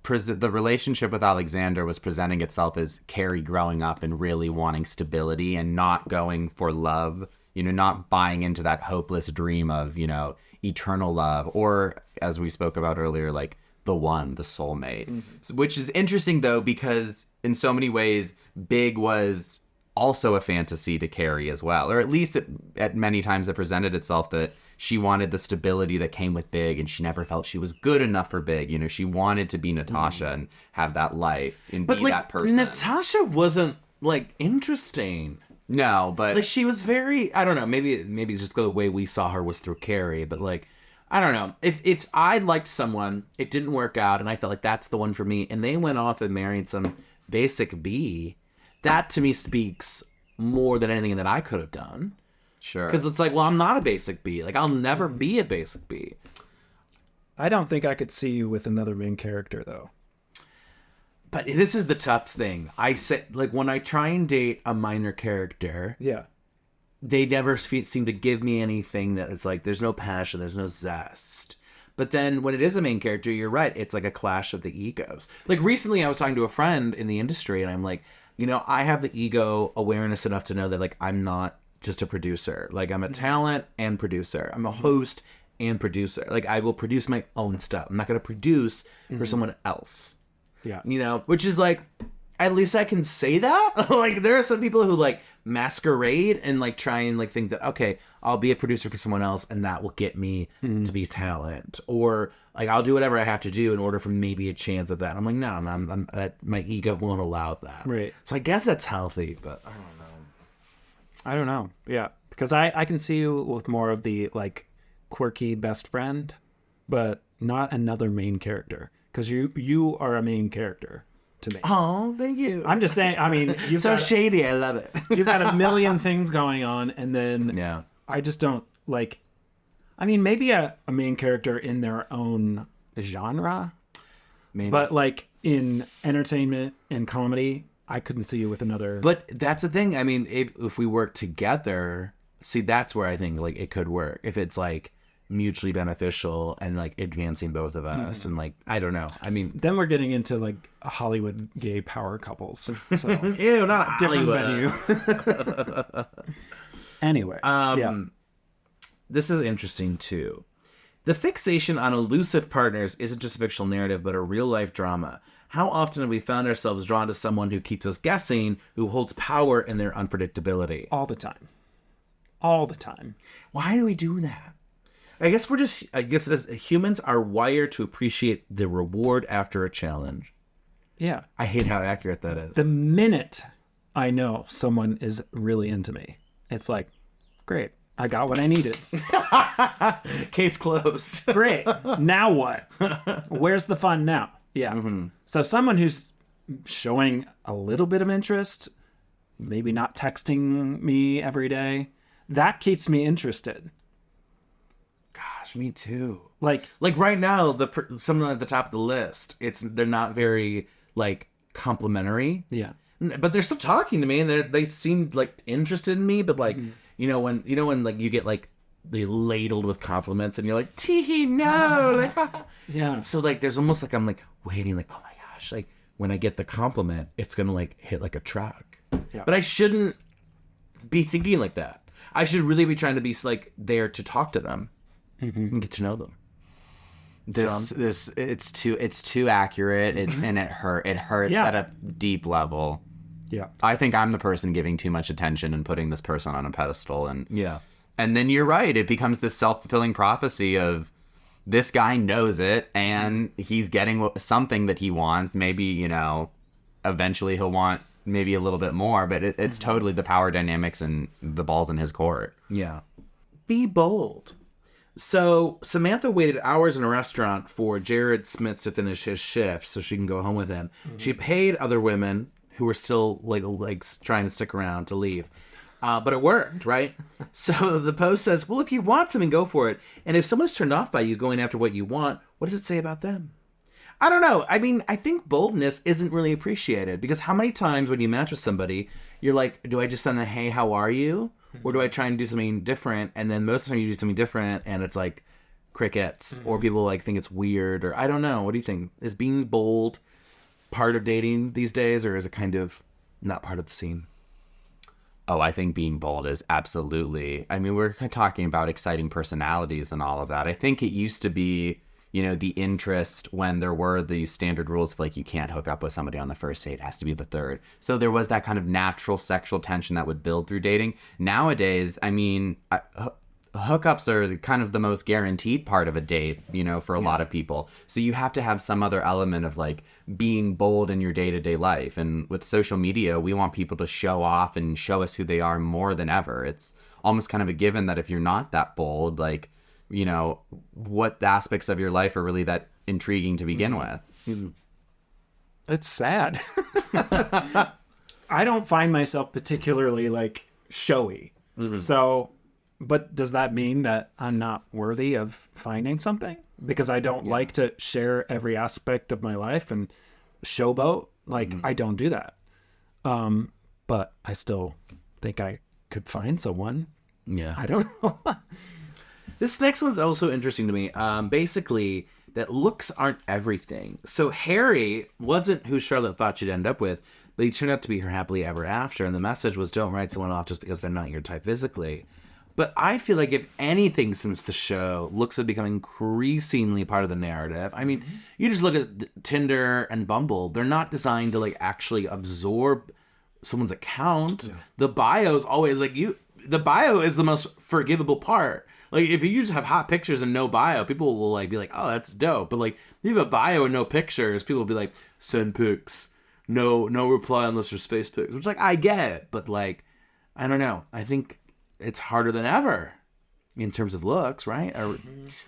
Speaker 3: the relationship with Alexander was presenting itself as Carrie growing up and really wanting stability and not going for love, you know, not buying into that hopeless dream of, you know, eternal love, or as we spoke about earlier, like the one, the soulmate. So, which is interesting, though, because in so many ways, Big was also a fantasy to Carrie as well, or at least at many times it presented itself that she wanted the stability that came with Big, and she never felt she was good enough for Big. You know, she wanted to be Natasha and have that life and be
Speaker 1: like,
Speaker 3: that person.
Speaker 1: Natasha wasn't, like, interesting.
Speaker 3: No, but...
Speaker 1: Like, she was very... I don't know. Maybe just the way we saw her was through Carrie. But, like, I don't know. If I liked someone, it didn't work out, and I felt like that's the one for me, and they went off and married some basic B, that to me speaks more than anything that I could have done.
Speaker 3: Sure.
Speaker 1: Because it's like, well, I'm not a basic B. Like, I'll never be a basic B.
Speaker 2: I don't think I could see you with another main character, though.
Speaker 1: But this is the tough thing. I say, like, when I try and date a minor character,
Speaker 2: Yeah.
Speaker 1: they never seem to give me anything that it's like, there's no passion, there's no zest. But then when it is a main character, you're right. It's like a clash of the egos. Like, recently I was talking to a friend in the industry, and I'm like, you know, I have the ego awareness enough to know that, like, I'm not just a producer. Like, I'm a talent and producer. I'm a host and producer. Like, I will produce my own stuff. I'm not going to produce for someone else.
Speaker 2: Yeah.
Speaker 1: You know, which is like, at least I can say that. Like, there are some people who, like, masquerade and, like, try and, like, think that, okay, I'll be a producer for someone else and that will get me to be talent. Or, like, I'll do whatever I have to do in order for maybe a chance at that. I'm like, no, my ego won't allow that.
Speaker 2: Right.
Speaker 1: So I guess that's healthy, but
Speaker 2: I don't know. Yeah. Because I can see you with more of the, like, quirky best friend, but not another main character. Because you are a main character to me.
Speaker 1: Oh, thank you.
Speaker 2: I'm just saying, I mean, you've
Speaker 1: so
Speaker 2: got,
Speaker 1: shady. I love it.
Speaker 2: you've got a million things going on, and then
Speaker 1: Yeah.
Speaker 2: I just don't, like, I mean, maybe a main character in their own genre,
Speaker 1: Maybe.
Speaker 2: but, like, in entertainment and comedy, I couldn't see you with another.
Speaker 1: But that's the thing. I mean, if we work together, see, that's where I think, like, it could work. If it's, like, mutually beneficial and, like, advancing both of us, and, like, I don't know. I mean,
Speaker 2: Then we're getting into, like, Hollywood gay power couples. So
Speaker 1: ew, not
Speaker 2: different
Speaker 1: Hollywood.
Speaker 2: venue. Anyway, yeah.
Speaker 1: This is interesting too. The fixation on elusive partners isn't just a fictional narrative, but a real life drama. How often have we found ourselves drawn to someone who keeps us guessing, who holds power in their unpredictability?
Speaker 2: All the time. All the time.
Speaker 1: Why do we do that? I guess as humans are wired to appreciate the reward after a challenge.
Speaker 2: Yeah.
Speaker 1: I hate how accurate that is.
Speaker 2: The minute I know someone is really into me, it's like, great, I got what I needed.
Speaker 1: Case closed.
Speaker 2: Great. Now what? Where's the fun now? Yeah.
Speaker 1: Mm-hmm.
Speaker 2: So someone who's showing a little bit of interest, maybe not texting me every day, that keeps me interested.
Speaker 1: Gosh, me too.
Speaker 2: Like
Speaker 1: right now, someone at the top of the list, they're not very, like, complimentary.
Speaker 2: Yeah.
Speaker 1: but they're still talking to me, and they seemed like interested in me. But like, when like you get like they ladled with compliments, and you're like, tee no, like,
Speaker 2: Yeah.
Speaker 1: So like, there's almost like I'm like waiting, like, oh my gosh, like when I get the compliment, it's gonna like hit like a truck.
Speaker 2: Yeah.
Speaker 1: But I shouldn't be thinking like that. I should really be trying to be like there to talk to them and get to know them.
Speaker 3: It's too accurate, and it hurts
Speaker 2: Yeah.
Speaker 3: at a deep level.
Speaker 2: Yeah.
Speaker 3: I think I'm the person giving too much attention and putting this person on a pedestal, and
Speaker 1: Yeah.
Speaker 3: then you're right, it becomes this self-fulfilling prophecy of this guy knows it and he's getting something that he wants. Maybe, eventually he'll want maybe a little bit more, but it's totally the power dynamics and the ball's in his court.
Speaker 1: Yeah. Be bold. So Samantha waited hours in a restaurant for Jared Smith to finish his shift so she can go home with him. She paid other women who were still like trying to stick around to leave. But it worked, right? So the post says, well, if you want something, go for it. And if someone's turned off by you going after what you want, what does it say about them? I don't know. I mean, I think boldness isn't really appreciated, because how many times when you match with somebody, you're like, do I just send a, hey, how are you? Or do I try and do something different? And then most of the time you do something different and it's like crickets, or people like think it's weird, or I don't know. What do you think? Is being bold part of dating these days, or is it kind of not part of the scene?
Speaker 3: Oh, I think being bold is absolutely... I mean, we're talking about exciting personalities and all of that. I think it used to be, the interest when there were these standard rules of like, you can't hook up with somebody on the first date, it has to be the third. So there was that kind of natural sexual tension that would build through dating. Nowadays, I mean, hookups are kind of the most guaranteed part of a date, for a lot of people. So you have to have some other element of like being bold in your day-to-day life. And with social media, we want people to show off and show us who they are more than ever. It's almost kind of a given that if you're not that bold, like, what aspects of your life are really that intriguing to begin with?
Speaker 2: It's sad. I don't find myself particularly like showy. So, but does that mean that I'm not worthy of finding something? Because I don't like to share every aspect of my life and showboat. Like, I don't do that. But I still think I could find someone.
Speaker 1: Yeah.
Speaker 2: I don't know.
Speaker 1: This next one's also interesting to me. Basically, that looks aren't everything. So Harry wasn't who Charlotte thought she'd end up with, but he turned out to be her happily ever after. And the message was, don't write someone off just because they're not your type physically. But I feel like if anything since the show, looks have become increasingly part of the narrative. I mean, you just look at Tinder and Bumble. They're not designed to like actually absorb someone's account. Yeah. The bio is always like the bio is the most forgivable part. Like, if you just have hot pictures and no bio, people will like be like, oh, that's dope. But like, if you have a bio and no pictures, people will be like, send pics. No reply unless there's face pics. Which, like, I get. But like, I don't know. I think it's harder than ever in terms of looks, right? Or...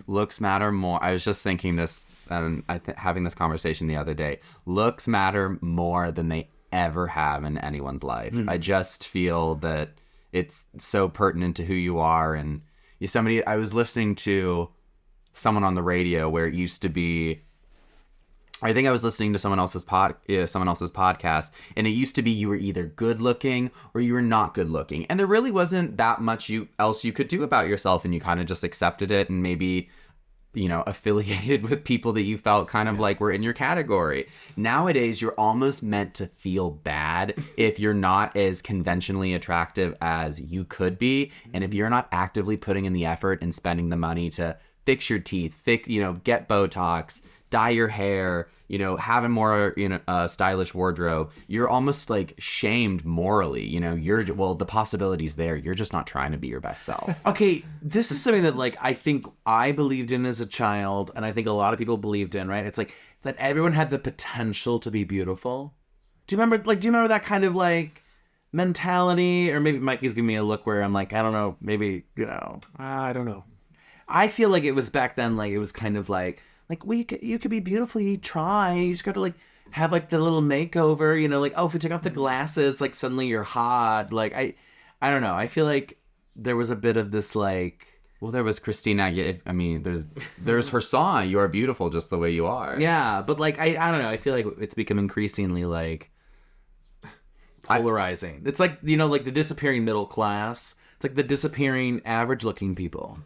Speaker 3: Looks matter more. I was just thinking this, having this conversation the other day. Looks matter more than they ever have in anyone's life. I just feel that it's so pertinent to who you are. And I was listening to someone on the radio where it used to be, I think I was listening to someone else's podcast, and it used to be you were either good looking or you were not good looking, and there really wasn't that much else you could do about yourself, and you kind of just accepted it and maybe affiliated with people that you felt kind of like were in your category. Nowadays, you're almost meant to feel bad if you're not as conventionally attractive as you could be. And if you're not actively putting in the effort and spending the money to fix your teeth, get Botox, dye your hair, have a more, stylish wardrobe, you're almost like shamed morally. The possibility's there. You're just not trying to be your best self.
Speaker 1: Okay, this is something that like I think I believed in as a child, and I think a lot of people believed in, right? It's like that everyone had the potential to be beautiful. Do you remember that kind of like mentality? Or maybe Mikey's giving me a look where I'm like, I don't know, maybe,
Speaker 2: I don't know.
Speaker 1: I feel like it was back then, like it was kind of like you could be beautiful, you try, you just got to like have like the little makeover, like, oh, if you take off the glasses, like suddenly you're hot. Like I don't know. I feel like there was a bit of this like,
Speaker 3: well, there was Christina. I mean, there's her song, "You Are Beautiful Just the Way You Are."
Speaker 1: Yeah, but like I don't know. I feel like it's become increasingly like polarizing. It's like, like the disappearing middle class. It's like the disappearing average looking people.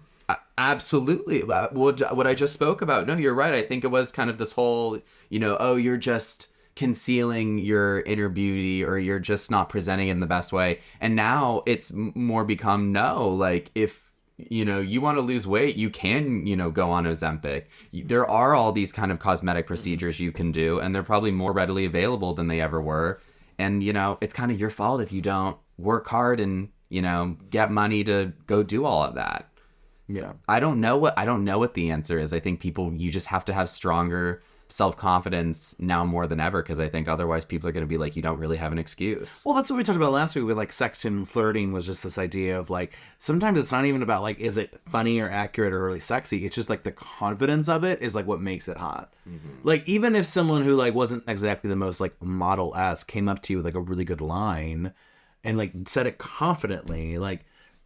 Speaker 3: Absolutely. What I just spoke about. No, you're right. I think it was kind of this whole, oh, you're just concealing your inner beauty, or you're just not presenting it in the best way. And now it's more become, no, like if, you want to lose weight, you can, go on Ozempic. There are all these kind of cosmetic procedures you can do, and they're probably more readily available than they ever were. And, it's kind of your fault if you don't work hard and, get money to go do all of that.
Speaker 1: Yeah.
Speaker 3: I don't know what the answer is. I think you just have to have stronger self-confidence now more than ever, because I think otherwise people are going to be like, you don't really have an excuse.
Speaker 1: Well, that's what we talked about last week with like sex and flirting, was just this idea of like, sometimes it's not even about like, is it funny or accurate or really sexy? It's just like the confidence of it is like what makes it hot. Mm-hmm. Like even if someone who like wasn't exactly the most like model-esque came up to you with like a really good line and like said it confidently, like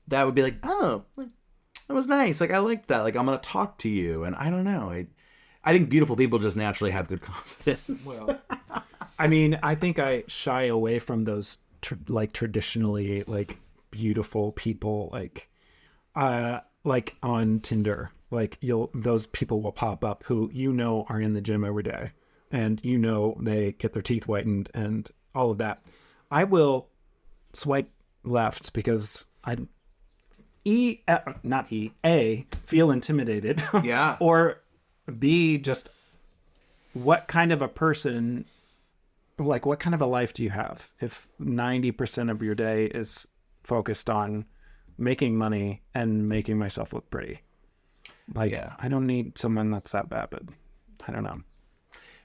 Speaker 1: that would be like, oh, like, that was nice. Like I like that. Like I'm going to talk to you. And I don't know. I think beautiful people just naturally have good confidence. Well,
Speaker 2: I mean, I think I shy away from those traditionally like beautiful people, like on Tinder. Like those people will pop up who are in the gym every day, and they get their teeth whitened and all of that. I will swipe left because feel intimidated.
Speaker 1: Yeah.
Speaker 2: Or B, just what kind of a person, like what kind of a life do you have if 90% of your day is focused on making money and making myself look pretty? Like, yeah. I don't need someone that's that vapid. I don't know.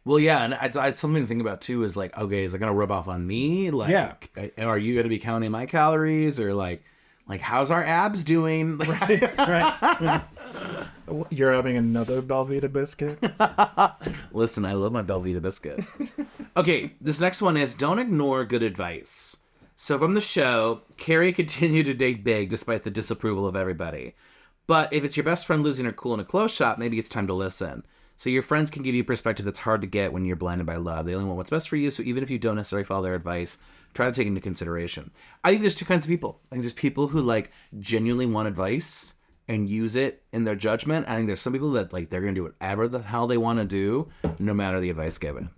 Speaker 1: Well, yeah, and it's something to think about too. Is like, okay, is it gonna rub off on me? Like,
Speaker 2: yeah.
Speaker 1: Are you gonna be counting my calories, or like how's our abs doing?
Speaker 2: Right. You're having another Belvita biscuit?
Speaker 1: Listen, I love my Belvita biscuit. Okay, this next one is, don't ignore good advice. So from the show, Carrie continued to date big despite the disapproval of everybody. But if it's your best friend losing her cool in a clothes shop, maybe it's time to listen. So your friends can give you perspective that's hard to get when you're blinded by love. They only want what's best for you, so even if you don't necessarily follow their advice, try to take into consideration. I think there's two kinds of people. I think there's people who like genuinely want advice and use it in their judgment. I think there's some people that like they're gonna do whatever the hell they want to do, no matter the advice given.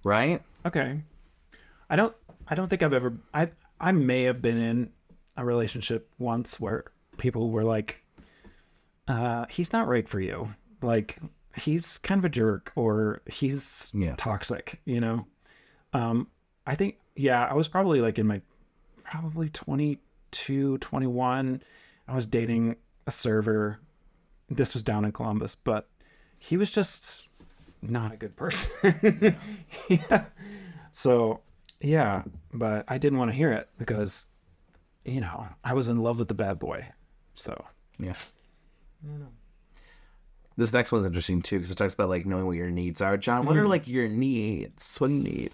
Speaker 1: Right?
Speaker 2: Okay. I don't think I've ever. I may have been in a relationship once where people were like, "He's not right for you. Like, he's kind of a jerk, or he's toxic." I think, I was probably like in my 22, 21. I was dating a server. This was down in Columbus, but he was just not a good person. Yeah. So, yeah, but I didn't want to hear it because, I was in love with the bad boy. So,
Speaker 1: yeah.
Speaker 2: I don't know.
Speaker 1: This next one's interesting too, because it talks about like knowing what your needs are. John, what are like your needs? What do you need?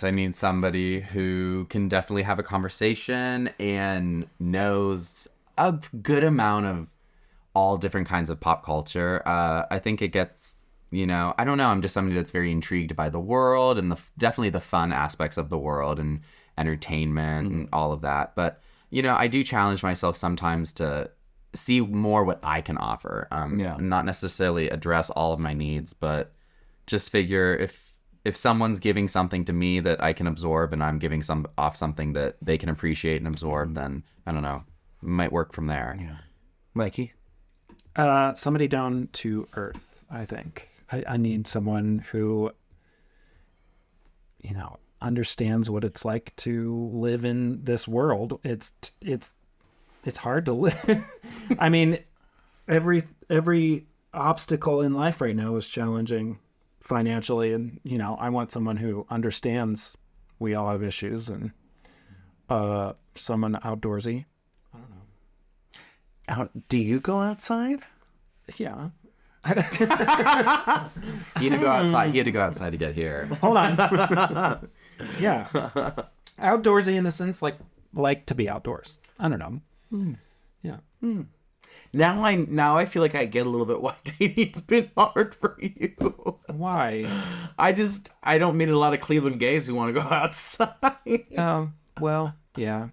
Speaker 3: I need somebody who can definitely have a conversation and knows a good amount of all different kinds of pop culture. I think it gets, I don't know. I'm just somebody that's very intrigued by the world and definitely the fun aspects of the world and entertainment and all of that. But, I do challenge myself sometimes to see more what I can offer. Not necessarily address all of my needs, but just figure if someone's giving something to me that I can absorb and I'm giving off something that they can appreciate and absorb, then I don't know, it might work from there.
Speaker 1: Yeah. Mikey?
Speaker 2: Somebody down to earth, I think. I need someone who, understands what it's like to live in this world. It's hard to live. I mean, every obstacle in life right now is challenging financially, and I want someone who understands we all have issues, and someone outdoorsy. I don't know.
Speaker 1: Do you go outside?
Speaker 2: Yeah.
Speaker 3: He had to go outside. He had to go outside to get here.
Speaker 2: Hold on. Yeah. Outdoorsy in the sense like to be outdoors. I don't know. Yeah.
Speaker 1: Now I feel like I get a little bit why dating's been hard for you.
Speaker 2: Why?
Speaker 1: I don't meet a lot of Cleveland gays who want to go outside.
Speaker 2: Well, yeah.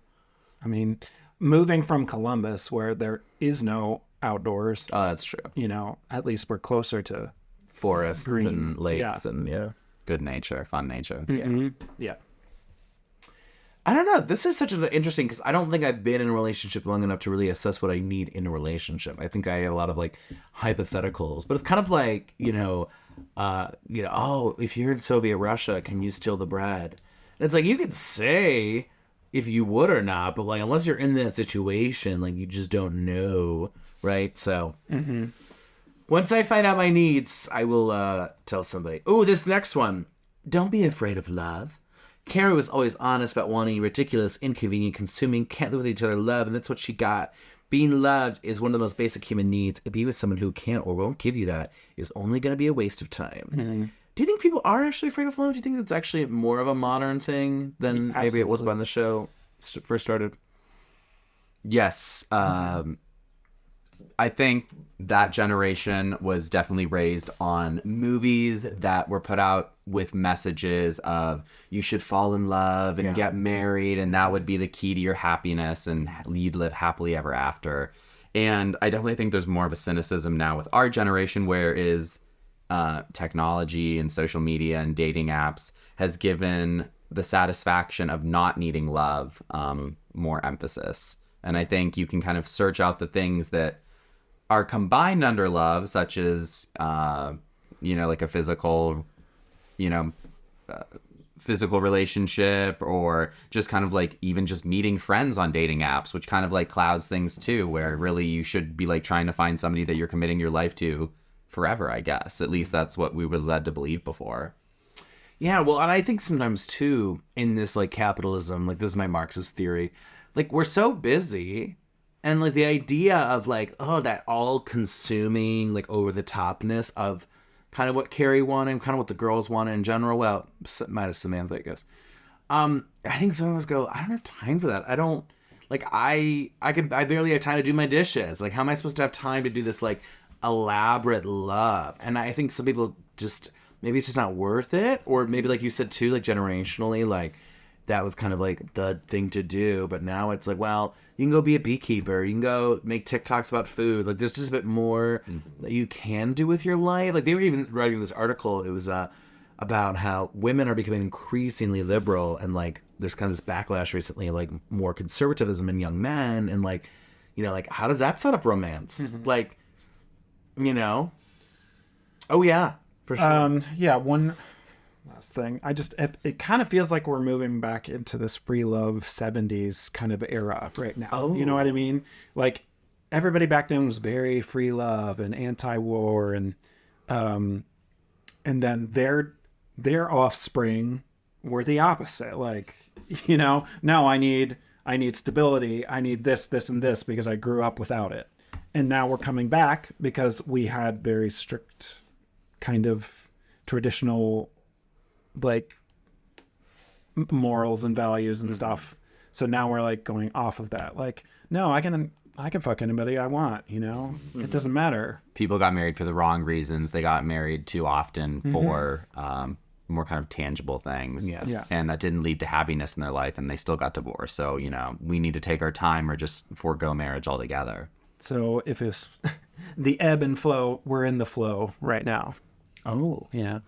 Speaker 2: I mean, moving from Columbus, where there is no outdoors,
Speaker 1: Oh, that's true.
Speaker 2: at least we're closer to
Speaker 1: Forests
Speaker 2: green.
Speaker 1: and lakes and yeah.
Speaker 3: Good nature, fun nature.
Speaker 2: Yeah.
Speaker 1: I don't know. This is such an interesting because I don't think I've been in a relationship long enough to really assess what I need in a relationship. I think I have a lot of like hypotheticals, but it's kind of like oh, if you're in Soviet Russia, can you steal the bread? And it's like you could say if you would or not, but like unless you're in that situation, like you just don't know, right? So once I find out my needs, I will tell somebody. Oh, this next one. Don't be afraid of love. Carrie was always honest about wanting ridiculous, inconvenient, consuming, can't live with each other love, and that's what she got. Being loved is one of the most basic human needs. To be with someone who can't or won't give you that is only going to be a waste of time. Do you think people are actually afraid of love? Do you think it's actually more of a modern thing than maybe it was when the show first started?
Speaker 3: Yes. I think that generation was definitely raised on movies that were put out with messages of you should fall in love and get married, and that would be the key to your happiness and you'd live happily ever after. And I definitely think there's more of a cynicism now with our generation, whereas technology and social media and dating apps has given the satisfaction of not needing love more emphasis. And I think you can kind of search out the things that are combined under love, such as, like a physical relationship, or just kind of like even just meeting friends on dating apps, which kind of like clouds things too, where really you should be like trying to find somebody that you're committing your life to forever, I guess. At least that's what we were led to believe before.
Speaker 1: Yeah, well, and I think sometimes too, in this like capitalism, like this is my Marxist theory, like we're so busy. And like the idea of like, oh, that all consuming, like over the topness of kind of what Carrie wanted, kind of what the girls wanted in general. Well, minus Samantha, I guess. I think some of us go, I don't have time for that. I don't like, I barely have time to do my dishes. Like, how am I supposed to have time to do this like elaborate love? And I think some people just, maybe it's just not worth it. Or maybe like you said too, like generationally, like that was kind of like the thing to do. But now it's like, well, you can go be a beekeeper. You can go make TikToks about food. Like, there's just a bit more that you can do with your life. Like, they were even writing this article. It was about how women are becoming increasingly liberal. And, like, there's kind of this backlash recently, like, more conservatism in young men. And, like, like, how does that set up romance? Like, Oh, yeah, for sure.
Speaker 2: Yeah, one last thing. It kind of feels like we're moving back into this free love 70s kind of era right now.
Speaker 1: Oh.
Speaker 2: You know what I mean? Like everybody back then was very free love and anti-war, and then their offspring were the opposite. Like, now I need stability. I need this, and this because I grew up without it. And now we're coming back because we had very strict kind of traditional like morals and values and stuff. So now we're like going off of that. Like, no, I can fuck anybody I want, It doesn't matter.
Speaker 3: People got married for the wrong reasons. They got married too often for more kind of tangible things.
Speaker 2: Yeah.
Speaker 3: And that didn't lead to happiness in their life, and they still got divorced. So, we need to take our time or just forego marriage altogether.
Speaker 2: So if it's the ebb and flow, we're in the flow right now.
Speaker 1: Oh.
Speaker 2: Yeah.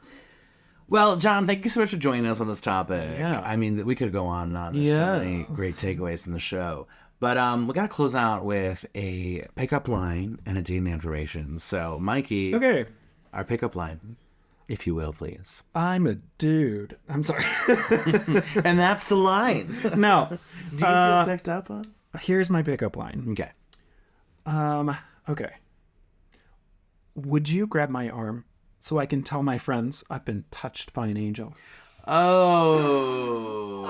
Speaker 1: Well, John, thank you so much for joining us on this topic.
Speaker 2: Yeah.
Speaker 1: I mean, we could go on and on. There's so many great takeaways from the show. But we got to close out with a pickup line and a dating affirmation. So, Mikey,
Speaker 2: Okay.
Speaker 1: our pickup line, if you will, please.
Speaker 2: I'm a dude. I'm sorry.
Speaker 1: And that's the line.
Speaker 2: No.
Speaker 1: Do you feel picked up on?
Speaker 2: Here's my pickup line.
Speaker 1: Okay.
Speaker 2: Okay. Would you grab my arm so I can tell my friends I've been touched by an angel?
Speaker 1: Oh.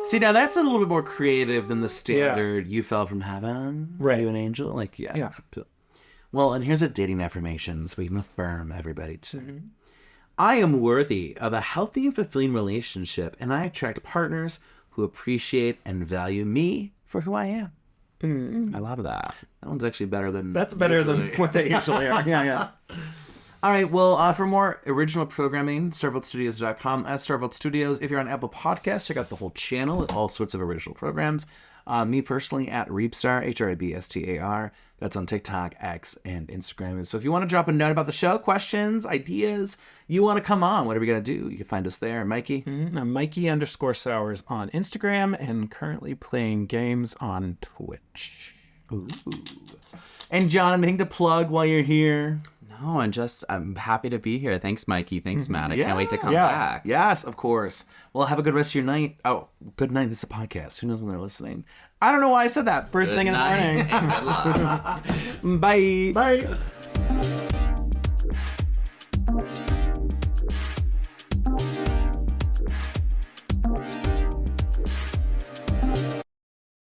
Speaker 1: See, now that's a little bit more creative than the standard you fell from heaven.
Speaker 2: Right.
Speaker 1: Are you an angel? Like, yeah.
Speaker 2: Yeah.
Speaker 1: Well, and here's a dating affirmation so we can affirm everybody too. I am worthy of a healthy and fulfilling relationship, and I attract partners who appreciate and value me for who I am.
Speaker 3: I love that.
Speaker 1: That one's actually better than
Speaker 2: That's better
Speaker 1: usually.
Speaker 2: than what they usually are. Yeah.
Speaker 1: All right, well, for more original programming, StarVaultStudios.com at StarVault Studios. If you're on Apple Podcasts, check out the whole channel, all sorts of original programs. Me personally at Reebstar, Hribstar. That's on TikTok, X, and Instagram. So if you want to drop a note about the show, questions, ideas, you want to come on, what are we going to do? You can find us there. Mikey?
Speaker 2: I'm Mikey_Sowers on Instagram and currently playing games on Twitch.
Speaker 1: Ooh. And John, anything to plug while you're here?
Speaker 3: No, and I'm happy to be here. Thanks, Mikey. Thanks, Matt. I can't wait to come back.
Speaker 1: Yes, of course. Well, have a good rest of your night. Oh, good night. This is a podcast. Who knows when they're listening? I don't know why I said that. First thing in the morning.
Speaker 3: Good luck.
Speaker 1: Bye.
Speaker 2: Bye.